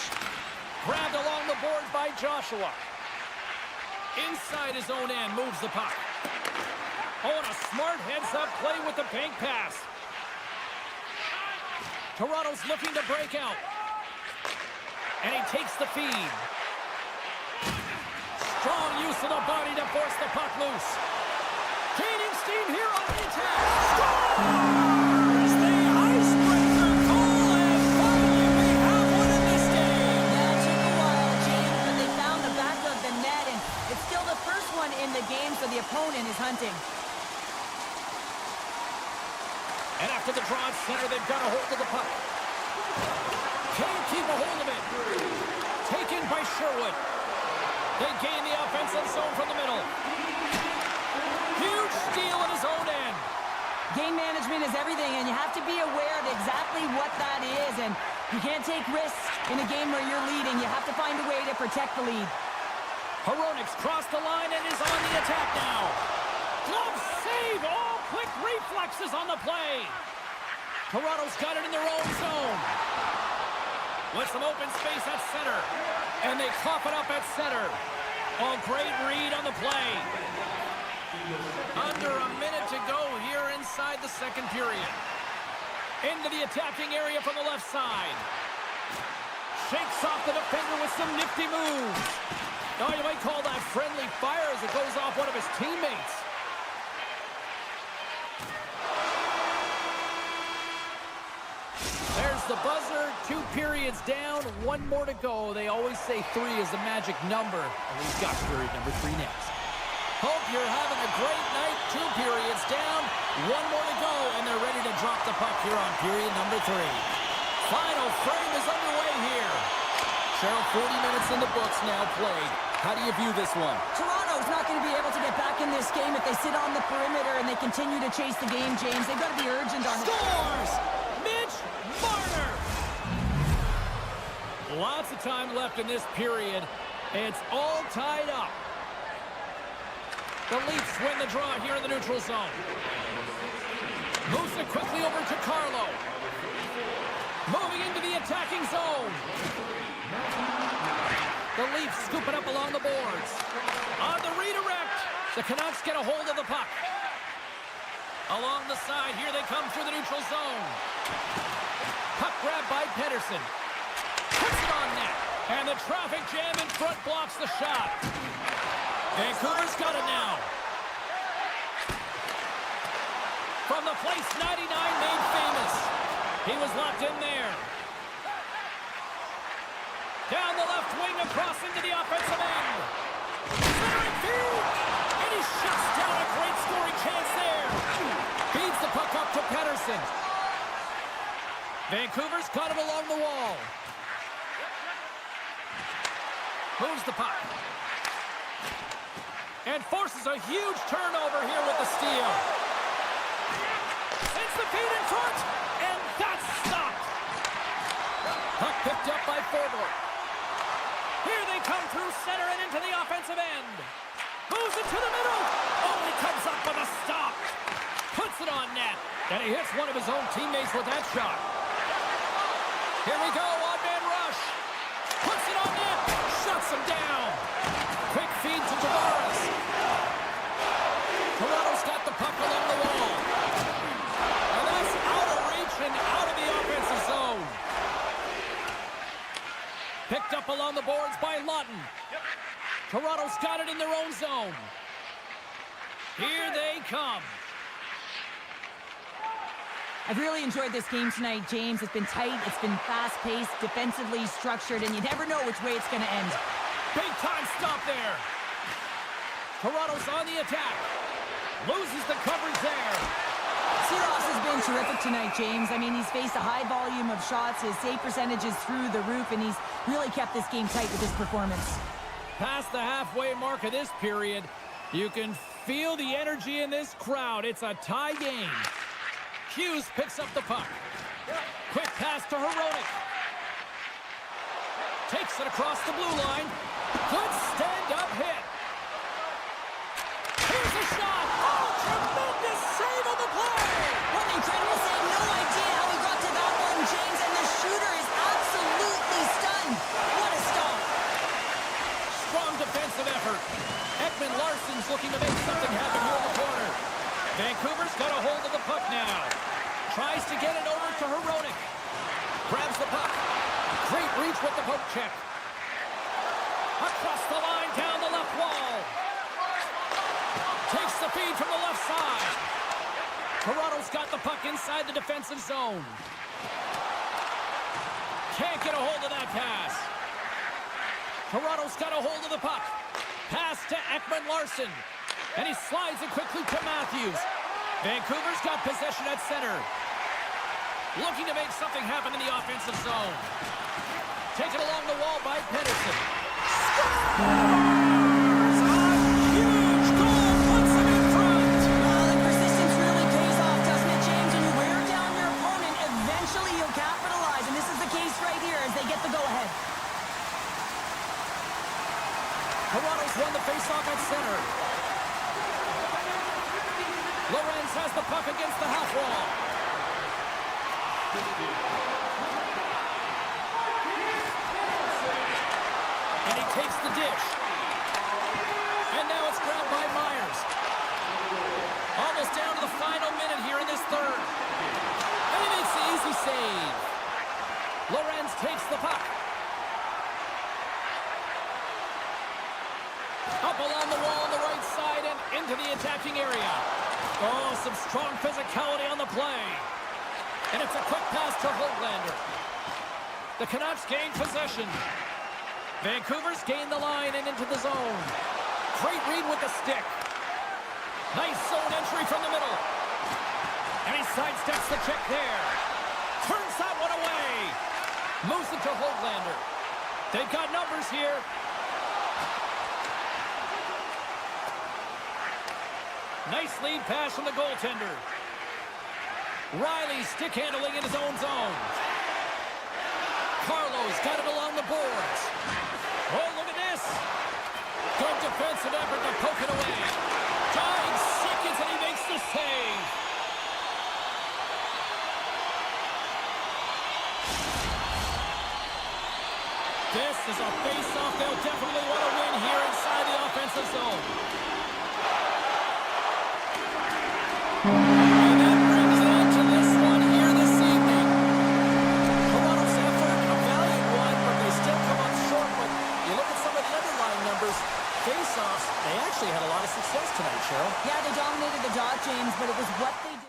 Grabbed along the boards by Joshua. Inside his own end, moves the puck. Oh, and a smart heads-up play with the bank pass. Toronto's looking to break out. And he takes the feed. Strong use of the body to force the puck loose. Gaining steam here on the attack. Scores! The icebreaker goal, and finally we have one in this game. Yeah, it took a while, James, but they found the back of the net, and it's still the first one in the game, so the opponent is hunting. And after the draw at center, they've got a hold of the puck. Can't keep a hold of it. Taken by Sherwood. They gain the offensive zone from the middle. Huge steal in his own end. Game management is everything, and you have to be aware of exactly what that is, and you can't take risks in a game where you're leading. You have to find a way to protect the lead. Hronek's crossed the line and is on the attack now. Glove save! All quick reflexes on the play. Toronto's got it in their own zone. With some open space at center. And they cough it up at center. Oh, great read on the play. Under a minute to go here inside the second period. Into the attacking area from the left side. Shakes off the defender with some nifty moves. Oh, you might call that friendly fire as it goes off one of his teammates. There's the buzzer. 2 periods down. 1 more to go. They always say 3 is the magic number. And we've got period number 3 next. Hope you're having a great night. 2 periods down. 1 more to go. And they're ready to drop the puck here on period number 3. Final frame is underway here. Cheryl, 40 minutes in the books now played. How do you view this one? Toronto's not going to be able to get back in this game if they sit on the perimeter and they continue to chase the game, James. They've got to be urgent on it. Scores! Mitch Marner! Lots of time left in this period. It's all tied up. The Leafs win the draw here in the neutral zone. Moves it quickly over to Carlo. Moving into the attacking zone. The Leafs scoop it up along the boards. On the redirect, the Canucks get a hold of the puck. Along the side, here they come through the neutral zone. Puck grab by Pedersen. Puts it on net. And the traffic jam in front blocks the shot. Vancouver's got it now. From the place 99 made famous. He was locked in there. Down the left wing across into the offensive end. Centering field. And he shuts down a great scoring chance there. Feeds the puck up to Pedersen. Vancouver's got it along the wall. Moves the puck. And forces a huge turnover here with the steal. Sends the feed in front. And that's stopped. Puck picked up by Forbort. Here they come through center and into the offensive end. Moves it to the middle. Only comes up with a stop. Puts it on net. And he hits one of his own teammates with that shot. Here we go, odd-man rush. Puts it on net. Shuts him down. Quick feed to Tavares. Toronto's got the puck along the wall. And that's out of reach and out of the offensive zone. Picked up along the boards by Lawton. Toronto's got it in their own zone. Here they come. I've really enjoyed this game tonight, James. It's been tight, it's been fast-paced, defensively structured, and you never know which way it's going to end. Big time stop there. Toronto's on the attack. Loses the coverage there. Seaross has been terrific tonight, James. I mean, he's faced a high volume of shots. His save percentage is through the roof, and he's really kept this game tight with his performance. Past the halfway mark of this period, you can feel the energy in this crowd. It's a tie game. Hughes picks up the puck. Quick pass to Hronek. Takes it across the blue line. Good stand-up hit. Here's a shot. Oh, tremendous save on the play. What an incredible save. No idea how he got to that one, James, and the shooter is absolutely stunned. What a stop. Strong defensive effort. Ekman Larsson's looking to make something happen here in the corner. Vancouver's got a hold of the puck now. Tries to get it over to Hronek. Grabs the puck. Great reach with the poke check. Across the line, down the left wall. Takes the feed from the left side. Toronto's got the puck inside the defensive zone. Can't get a hold of that pass. Toronto's got a hold of the puck. Pass to Ekman Larsson. And he slides it quickly to Matthews. Vancouver's got possession at center. Looking to make something happen in the offensive zone. Taken along the wall by Pedersen. Scores! A huge goal puts him in front. Well, the persistence really pays off, doesn't it, James? When you wear down your opponent, eventually you'll capitalize. And this is the case right here as they get the go-ahead. Toronto's won the face-off at center. Lorenz has the puck against the half wall. And he takes the dish. And now it's grabbed by Myers. Almost down to the final minute here in this third. And he makes the easy save. Lorenz takes the puck. Up along the wall on the right side and into the attacking area. Oh, some strong physicality on the play. And it's a quick pass to Holtlander. The Canucks gain possession. Vancouver's gained the line and into the zone. Great read with the stick. Nice zone entry from the middle. And he sidesteps the check there. Turns that one away. Moves it to Holtlander. They've got numbers here. Nice lead pass from the goaltender. Riley stick handling in his own zone. Carlo's got it along the boards. Oh, look at this. defensive effort to poke it away. 9 seconds and he makes the save. This is a face-off they'll definitely want to win here inside the offensive zone. And that brings an end to this one here this evening. Toronto's effort, a valiant one, but they still come up short. But you look at some of the underlying numbers, face-offs, they actually had a lot of success tonight, Cheryl. Yeah, they dominated the dot, James, but it was what they did.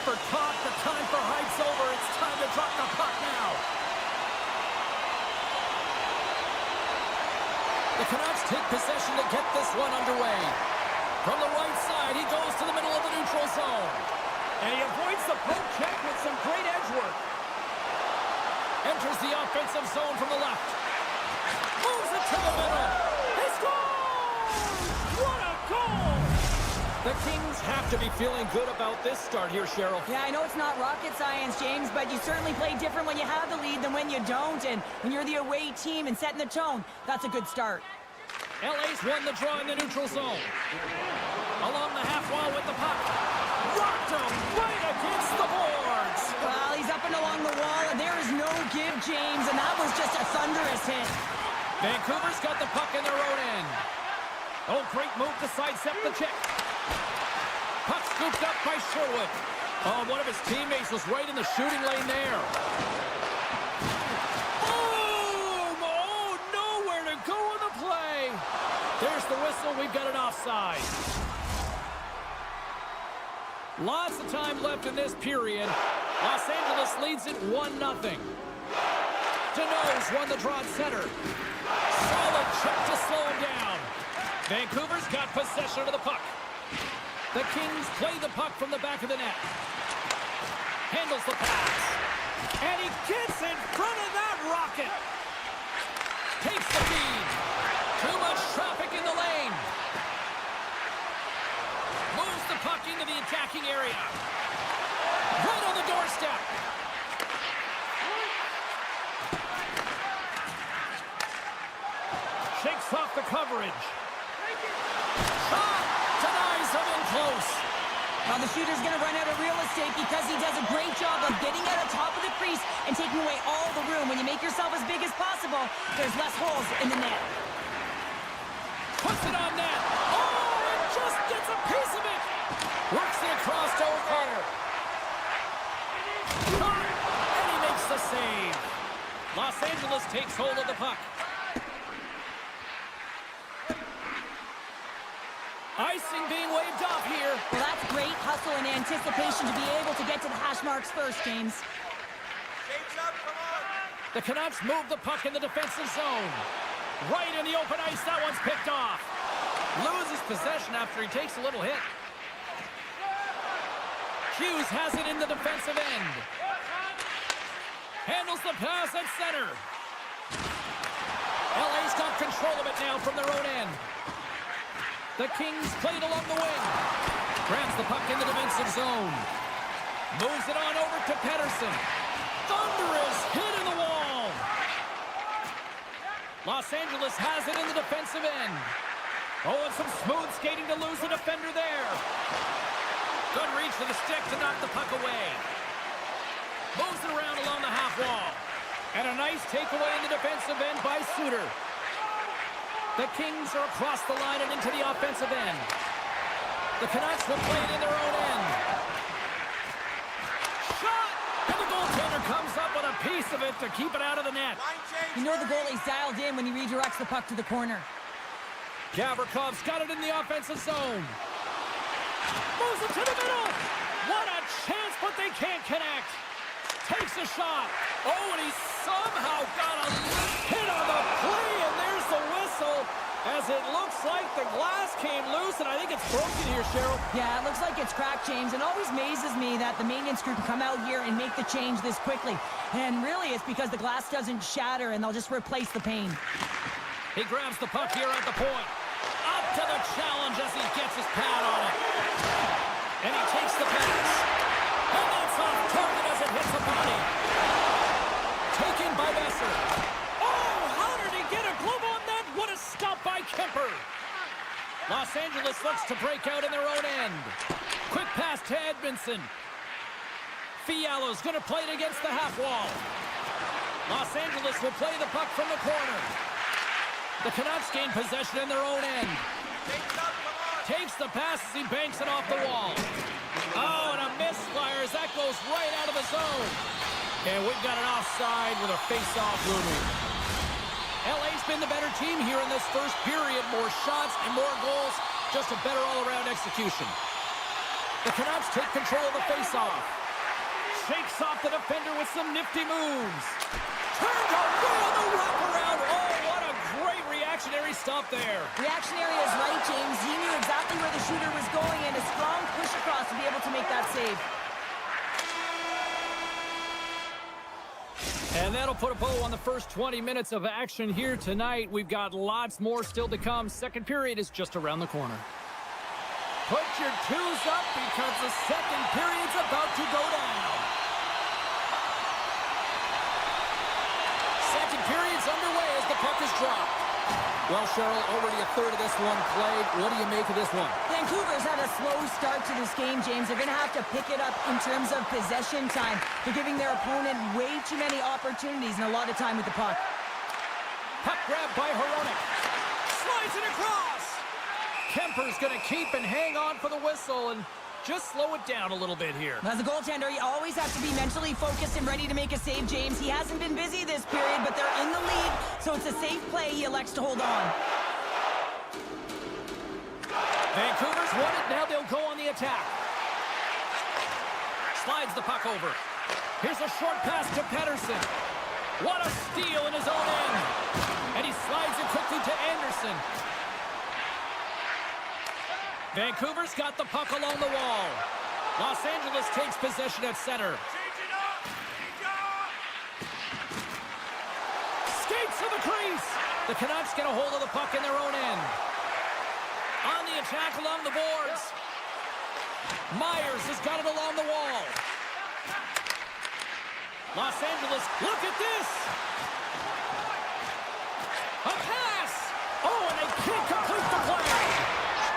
for talk. The time for hype's over. It's time to drop the puck now. The Canucks take possession to get this one underway. From the right side, he goes to the middle of the neutral zone. And he avoids the poke check with some great edge work. Enters the offensive zone from the left. Moves it to the middle. He scores! What a goal! The Kings have to be feeling good about this start here, Cheryl. Yeah, I know it's not rocket science, James, but you certainly play different when you have the lead than when you don't. And when you're the away team and setting the tone, that's a good start. LA's won the draw in the neutral zone. Along the half wall with the puck. Rocked him right against the boards. Well, he's up and along the wall, and there is no give, James, and that was just a thunderous hit. Vancouver's got the puck in their own end. Oh, great move to sidestep the check. Puck scooped up by Sherwood. Oh, one of his teammates was right in the shooting lane there. Boom! Oh, nowhere to go on the play. There's the whistle. We've got an offside. Lots of time left in this period. Los Angeles leads it 1-0. Deneau's won the draw at center. Solid check to slow him down. Vancouver's got possession of the puck. The Kings play the puck from the back of the net. Handles the pass. And he gets in front of that rocket. Takes the feed. Too much traffic in the lane. Moves the puck into the attacking area. Right on the doorstep. Shakes off the coverage. Shot! Denies him in close. Well, the shooter's going to run out of real estate because he does a great job of getting out of top of the crease and taking away all the room. When you make yourself as big as possible, there's less holes in the net. Puts it on net. Oh, and just gets a piece of it. Works it across to O'Connor. Shot! And he makes the save. Los Angeles takes hold of the puck. Icing being waved off here. Well, that's great hustle and anticipation to be able to get to the hash marks first, James. The Canucks move the puck in the defensive zone. Right in the open ice, that one's picked off. Loses possession after he takes a little hit. Hughes has it in the defensive end. Handles the pass at center. LA's got control of it now from their own end. The Kings played along the wing. Grabs the puck in the defensive zone. Moves it on over to Pettersson. Thunderous hit in the wall. Los Angeles has it in the defensive end. Oh, and some smooth skating to lose the defender there. Good reach to the stick to knock the puck away. Moves it around along the half wall. And a nice takeaway in the defensive end by Suter. The Kings are across the line and into the offensive end. The Canucks will play it in their own end. Shot! And the goaltender comes up with a piece of it to keep it out of the net. You know the goalie's dialed in when he redirects the puck to the corner. Gavrikoff's got it in the offensive zone. Moves it to the middle. What a chance, but they can't connect. Takes a shot. Oh, and he somehow got a hit on the play, and there's the whistle as it looks like the glass came loose, and I think it's broken here, Cheryl. Yeah, it looks like it's cracked, James. It always amazes me that the maintenance crew can come out here and make the change this quickly. And really, it's because the glass doesn't shatter, and they'll just replace the pane. He grabs the puck here at the point. Up to the challenge as he gets his pad on it. And he takes the pass. And that's off target as it hits the body. Taken by Besser. Oh, how did he get a glove on that? What a stop by Kemper. Los Angeles looks to break out in their own end. Quick pass to Edmondson. Fialo's going to play it against the half wall. Los Angeles will play the puck from the corner. The Canucks gain possession in their own end. Takes the pass as he banks it off the wall. Oh, and a misfire as that goes right out of the zone. And we've got an offside with a face-off looming. LA's been the better team here in this first period. More shots and more goals. Just a better all-around execution. The Canucks take control of the faceoff. Shakes off the defender with some nifty moves. Turns away on the wraparound. Oh, what a great reactionary stop there. Reactionary is right, James. He knew exactly where the shooter was going and a strong push across to be able to make that save. And that'll put a bow on the first 20 minutes of action here tonight. We've got lots more still to come. Second period is just around the corner. Put your twos up because the second period's about to go down. Second period's underway as the puck is dropped. Well, Cheryl, already a third of this one played. What do you make of this one? Vancouver's had a slow start to this game, James. They're going to have to pick it up in terms of possession time. They're giving their opponent way too many opportunities and a lot of time with the puck. Puck grab by Hronek. Slides it across. Kemper's going to keep and hang on for the whistle and just slow it down a little bit here. As a goaltender, you always have to be mentally focused and ready to make a save, James. He hasn't been busy this period, but they're in the lead, so it's a safe play. He elects to hold on. Vancouver's won it. Now they'll go on the attack. Slides the puck over. Here's a short pass to Pettersson. What a steal in his own end. And he slides it quickly to Anderson. Vancouver's got the puck along the wall. Los Angeles takes possession at center. Skates to the crease. The Canucks get a hold of the puck in their own end. On the attack along the boards. Myers has got it along the wall. Los Angeles, look at this. A pass. Oh, and they can't complete the play.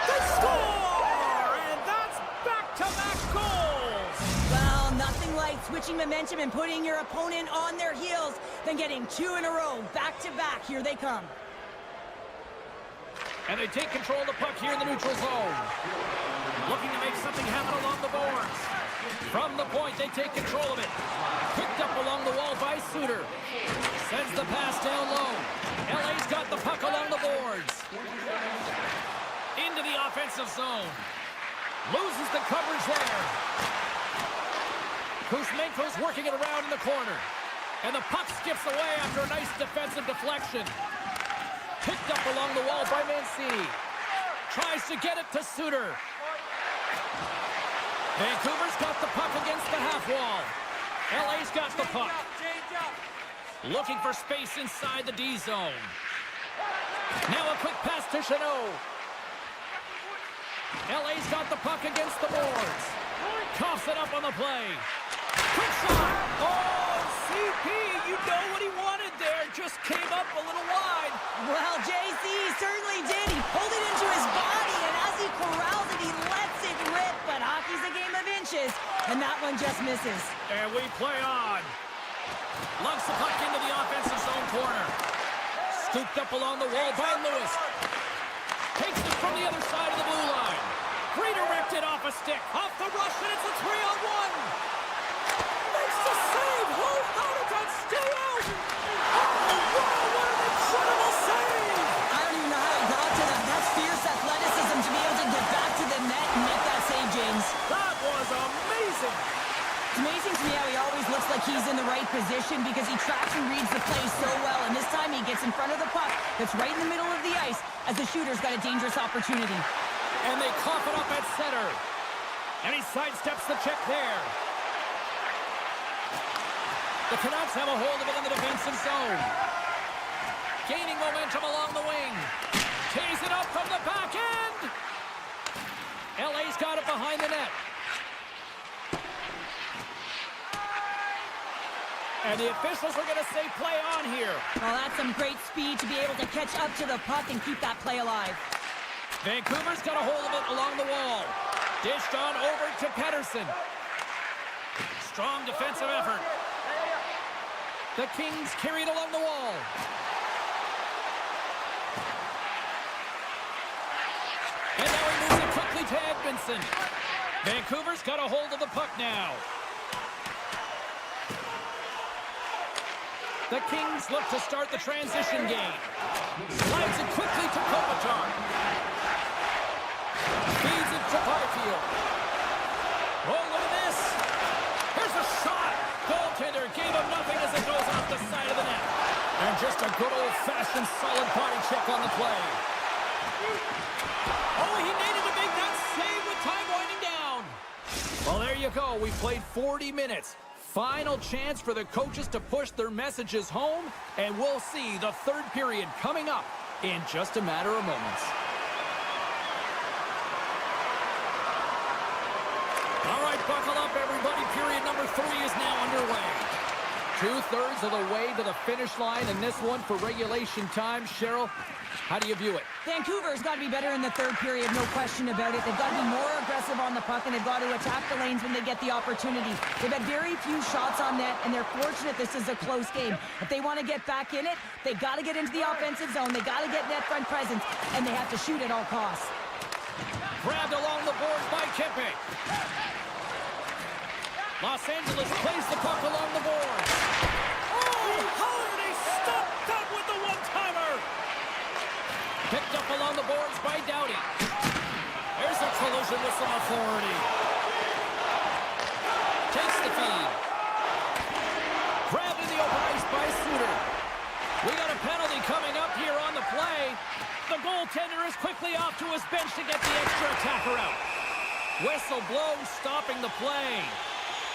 They score! And that's back-to-back goals! Well, nothing like switching momentum and putting your opponent on their heels than getting two in a row, back-to-back. Here they come. And they take control of the puck here in the neutral zone. Looking to make something happen along the boards. From the point, they take control of it. Picked up along the wall by Suter. Sends the pass down low. LA's got the puck along the boards. Into the offensive zone. Loses the coverage there. Kuzmenko's working it around in the corner. And the puck skips away after a nice defensive deflection. Picked up along the wall by Mancini. Tries to get it to Suter. Vancouver's got the puck against the half wall. LA's got the puck. Looking for space inside the D zone. Now a quick pass to Chanot. LA's got the puck against the boards. Coughs it up on the play. Quick shot. Oh, CP, you know what he wanted there. Just came up a little wide. Well, JC certainly did. He pulled it into his body, and as he corrals it, he lets it rip. But hockey's a game of inches, and that one just misses. And we play on. Lugs the puck into the offensive zone corner. Scooped up along the wall by Lewis. Takes it from the other side of the blue line. Redirected off a stick. Off the rush, and it's a 3-on-1. Makes the save. How did that stay out? Oh, wow, what an incredible save. I don't even know how he got to that. That's fierce athleticism to be able to get back to the net and make that save, James. That was amazing. It's amazing to me how he always looks like he's in the right position because he tracks and reads the play so well. And this time he gets in front of the puck that's right in the middle of the ice as the shooter's got a dangerous opportunity. And they cough it up at center. And he sidesteps the check there. The Canucks have a hold of it in the defensive zone. Gaining momentum along the wing. Tees it up from the back end. LA's got it behind the net. And the officials are going to say play on here. Well, that's some great speed to be able to catch up to the puck and keep that play alive. Vancouver's got a hold of it along the wall. Dished on over to Pettersson. Strong defensive effort. The Kings carry it along the wall. And now he moves it quickly to Edmondson. Vancouver's got a hold of the puck now. The Kings look to start the transition game. Slides it quickly to Kopitar. Feeds it to Byfield. and solid body check on the play. Oh, he needed to make that save with time winding down. Well, there you go. We played 40 minutes. Final chance for the coaches to push their messages home, and we'll see the third period coming up in just a matter of moments. All right, buckle up, everybody. Period number 3 is now underway. 2/3 of the way to the finish line in this one for regulation time. Cheryl, how do you view it? Vancouver's got to be better in the third period, no question about it. They've got to be more aggressive on the puck, and they've got to attack the lanes when they get the opportunity. They've had very few shots on net, and they're fortunate this is a close game. If they want to get back in it, they got to get into the offensive zone. They got to get net front presence, and they have to shoot at all costs. Grabbed along the boards by Kipping. Los Angeles plays the puck along the boards. Oh, how did he stop that with the one-timer? Picked up along the boards by Doughty. There's a collision with some authority. Takes the feed. Grabbed in the open ice by Suter. We got a penalty coming up here on the play. The goaltender is quickly off to his bench to get the extra attacker out. Whistle blown, stopping the play.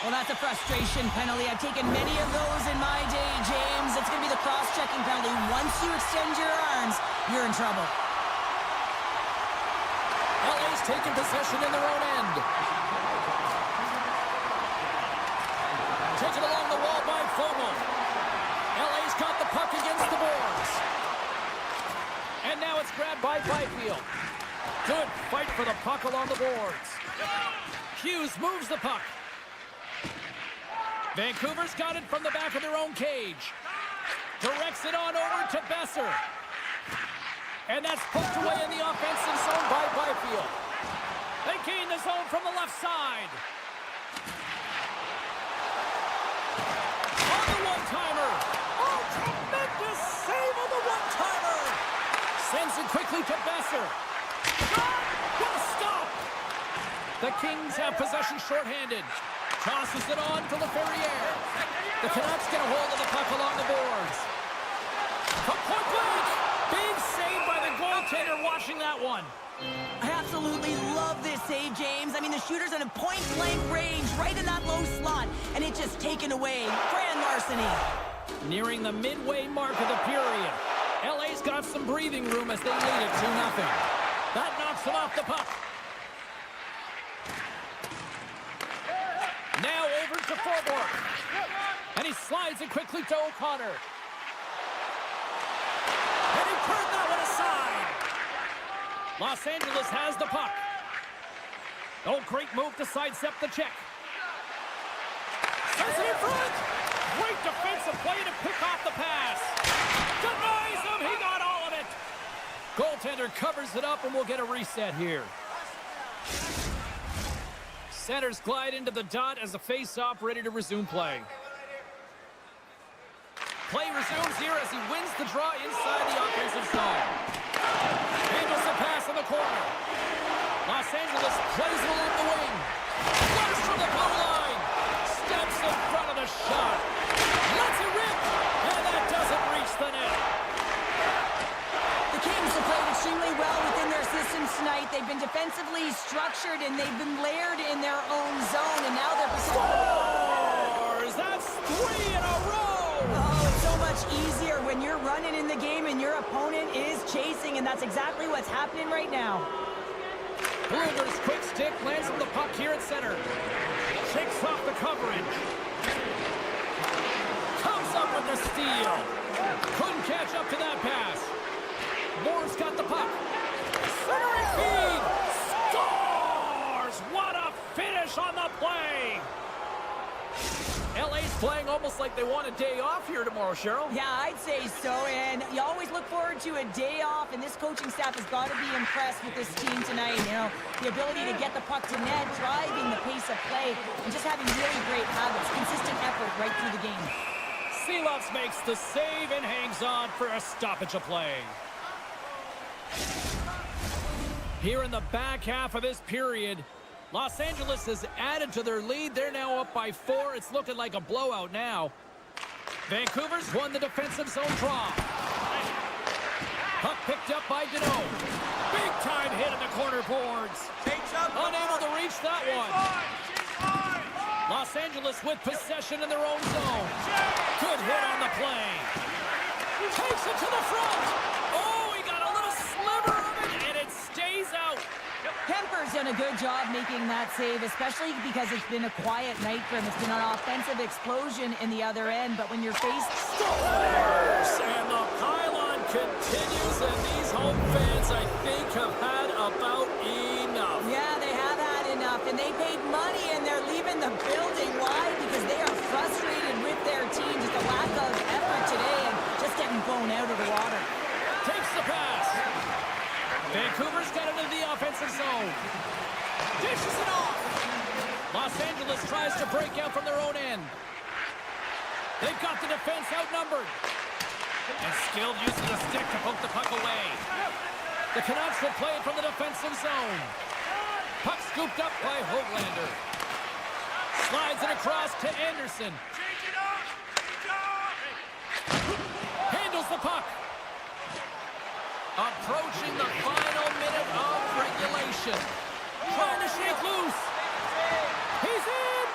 Well, that's a frustration penalty. I've taken many of those in my day, James. It's going to be the cross-checking penalty. Once you extend your arms, you're in trouble. LA's taking possession in their own end. Taken along the wall by Fogle. LA's got the puck against the boards. And now it's grabbed by Byfield. Good fight for the puck along the boards. Hughes moves the puck. Vancouver's got it from the back of their own cage. Directs it on over to Besser. And that's poked away in the offensive zone by Byfield. They gain the zone from the left side. On the one-timer. Oh, tremendous save on the one-timer. Sends it quickly to Besser. What a stop! The Kings have possession shorthanded. Tosses it on to LaFerriere. The Canucks get a hold of the puck along the boards. From point blank! Big save by the goaltender watching that one. I absolutely love this save, James. I mean, the shooter's in a point-blank range, right in that low slot, and it's just taken away. Grand larceny. Nearing the midway mark of the period. LA's got some breathing room as they lead it 2-0. That knocks them off the puck. Now over to Forbort. And he slides it quickly to O'Connor. And he turned that one aside. Los Angeles has the puck. Oh, great move to sidestep the check. Sends it in front. Great defensive play to pick off the pass. Denies him. He got all of it. Goaltender covers it up, and we'll get a reset here. Centers glide into the dot as the face-off ready to resume play. Play resumes here as he wins the draw inside the offensive zone. Handles the pass in the corner. Los Angeles plays it along the wing. Flush from the blue line. Steps in front of the shot. Lets it rip. And that doesn't reach the net. The Kings have played extremely well within their systems tonight. They've been defensively structured, and they've been layered in their own zone, and now they're... Scores! That's 3 in a row! Oh, it's so much easier when you're running in the game and your opponent is chasing, and that's exactly what's happening right now. Blueger's quick stick lands on the puck here at center. Shakes off the coverage. Comes up with the steal. Couldn't catch up to that pass. Moore's got the puck. Centering feed. Scores! What a finish on the play! LA's playing almost like they want a day off here tomorrow, Cheryl. Yeah, I'd say so, and you always look forward to a day off, and this coaching staff has got to be impressed with this team tonight. You know, the ability to get the puck to net, driving the pace of play, and just having really great habits, consistent effort right through the game. Seeloffs makes the save and hangs on for a stoppage of play. Here in the back half of this period, Los Angeles has added to their lead. They're now up by 4. It's looking like a blowout now. Vancouver's won the defensive zone draw. Puck picked up by Dino. Big time hit in the corner boards. Unable to reach that one. Los Angeles with possession in their own zone. Good hit on the play. Takes it to the front. Oh, he got a little sliver of it, and it stays out. Kemper's done a good job making that save, especially because it's been a quiet night for him. It's been an offensive explosion in the other end, but when you're faced... And the pylon continues, and these home fans, I think, have had about enough. Yeah, they have had enough, and they paid money, and they're leaving the building. Why? Because they are frustrated with their team. Just a lack of effort today, and just getting blown out of the water. Takes the pass. Vancouver's got into the offensive zone. Dishes it off. Los Angeles tries to break out from their own end. They've got the defense outnumbered. And Skilled uses a stick to poke the puck away. The Canucks will play it from the defensive zone. Puck scooped up by Hoglander. Slides it across to Anderson. Handles the puck. Approaching the final minute of regulation. Trying to shake loose. He's in!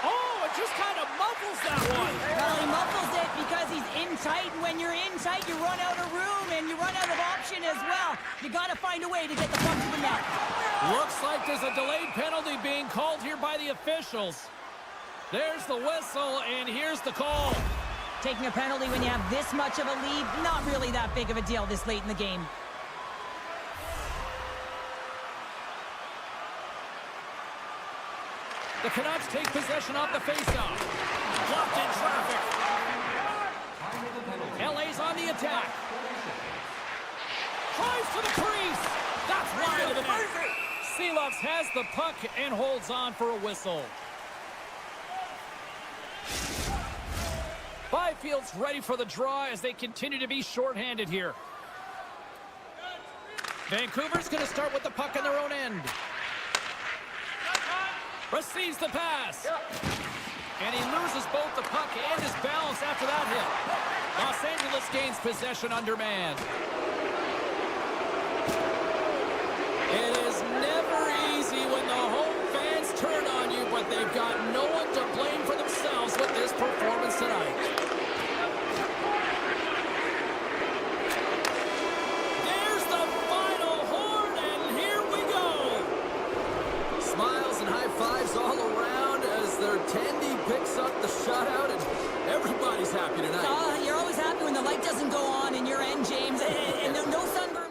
Oh, it just kind of muffles that one. Well, he muffles it because he's in tight, and when you're in tight, you run out of room, and you run out of option as well. You got to find a way to get the puck to the net. Looks like there's a delayed penalty being called here by the officials. There's the whistle, and here's the call. Taking a penalty when you have this much of a lead, not really that big of a deal this late in the game. The Canucks take possession off the faceoff. Blocked in traffic. LA's on the attack. Tries to the crease. That's wide of the net. Seeloffs has the puck and holds on for a whistle. Byfield's ready for the draw as they continue to be shorthanded here. Vancouver's going to start with the puck on their own end. Receives the pass. And he loses both the puck and his balance after that hit. Los Angeles gains possession undermanned. It is never easy when the home fans turn on you, but they've got no one to blame for themselves with this performance tonight. There's the final horn, and here we go. Smiles and high fives all around as their Tandy picks up the shutout, and everybody's happy tonight. You're always happy when the light doesn't go on in your end, James, and no sunburn.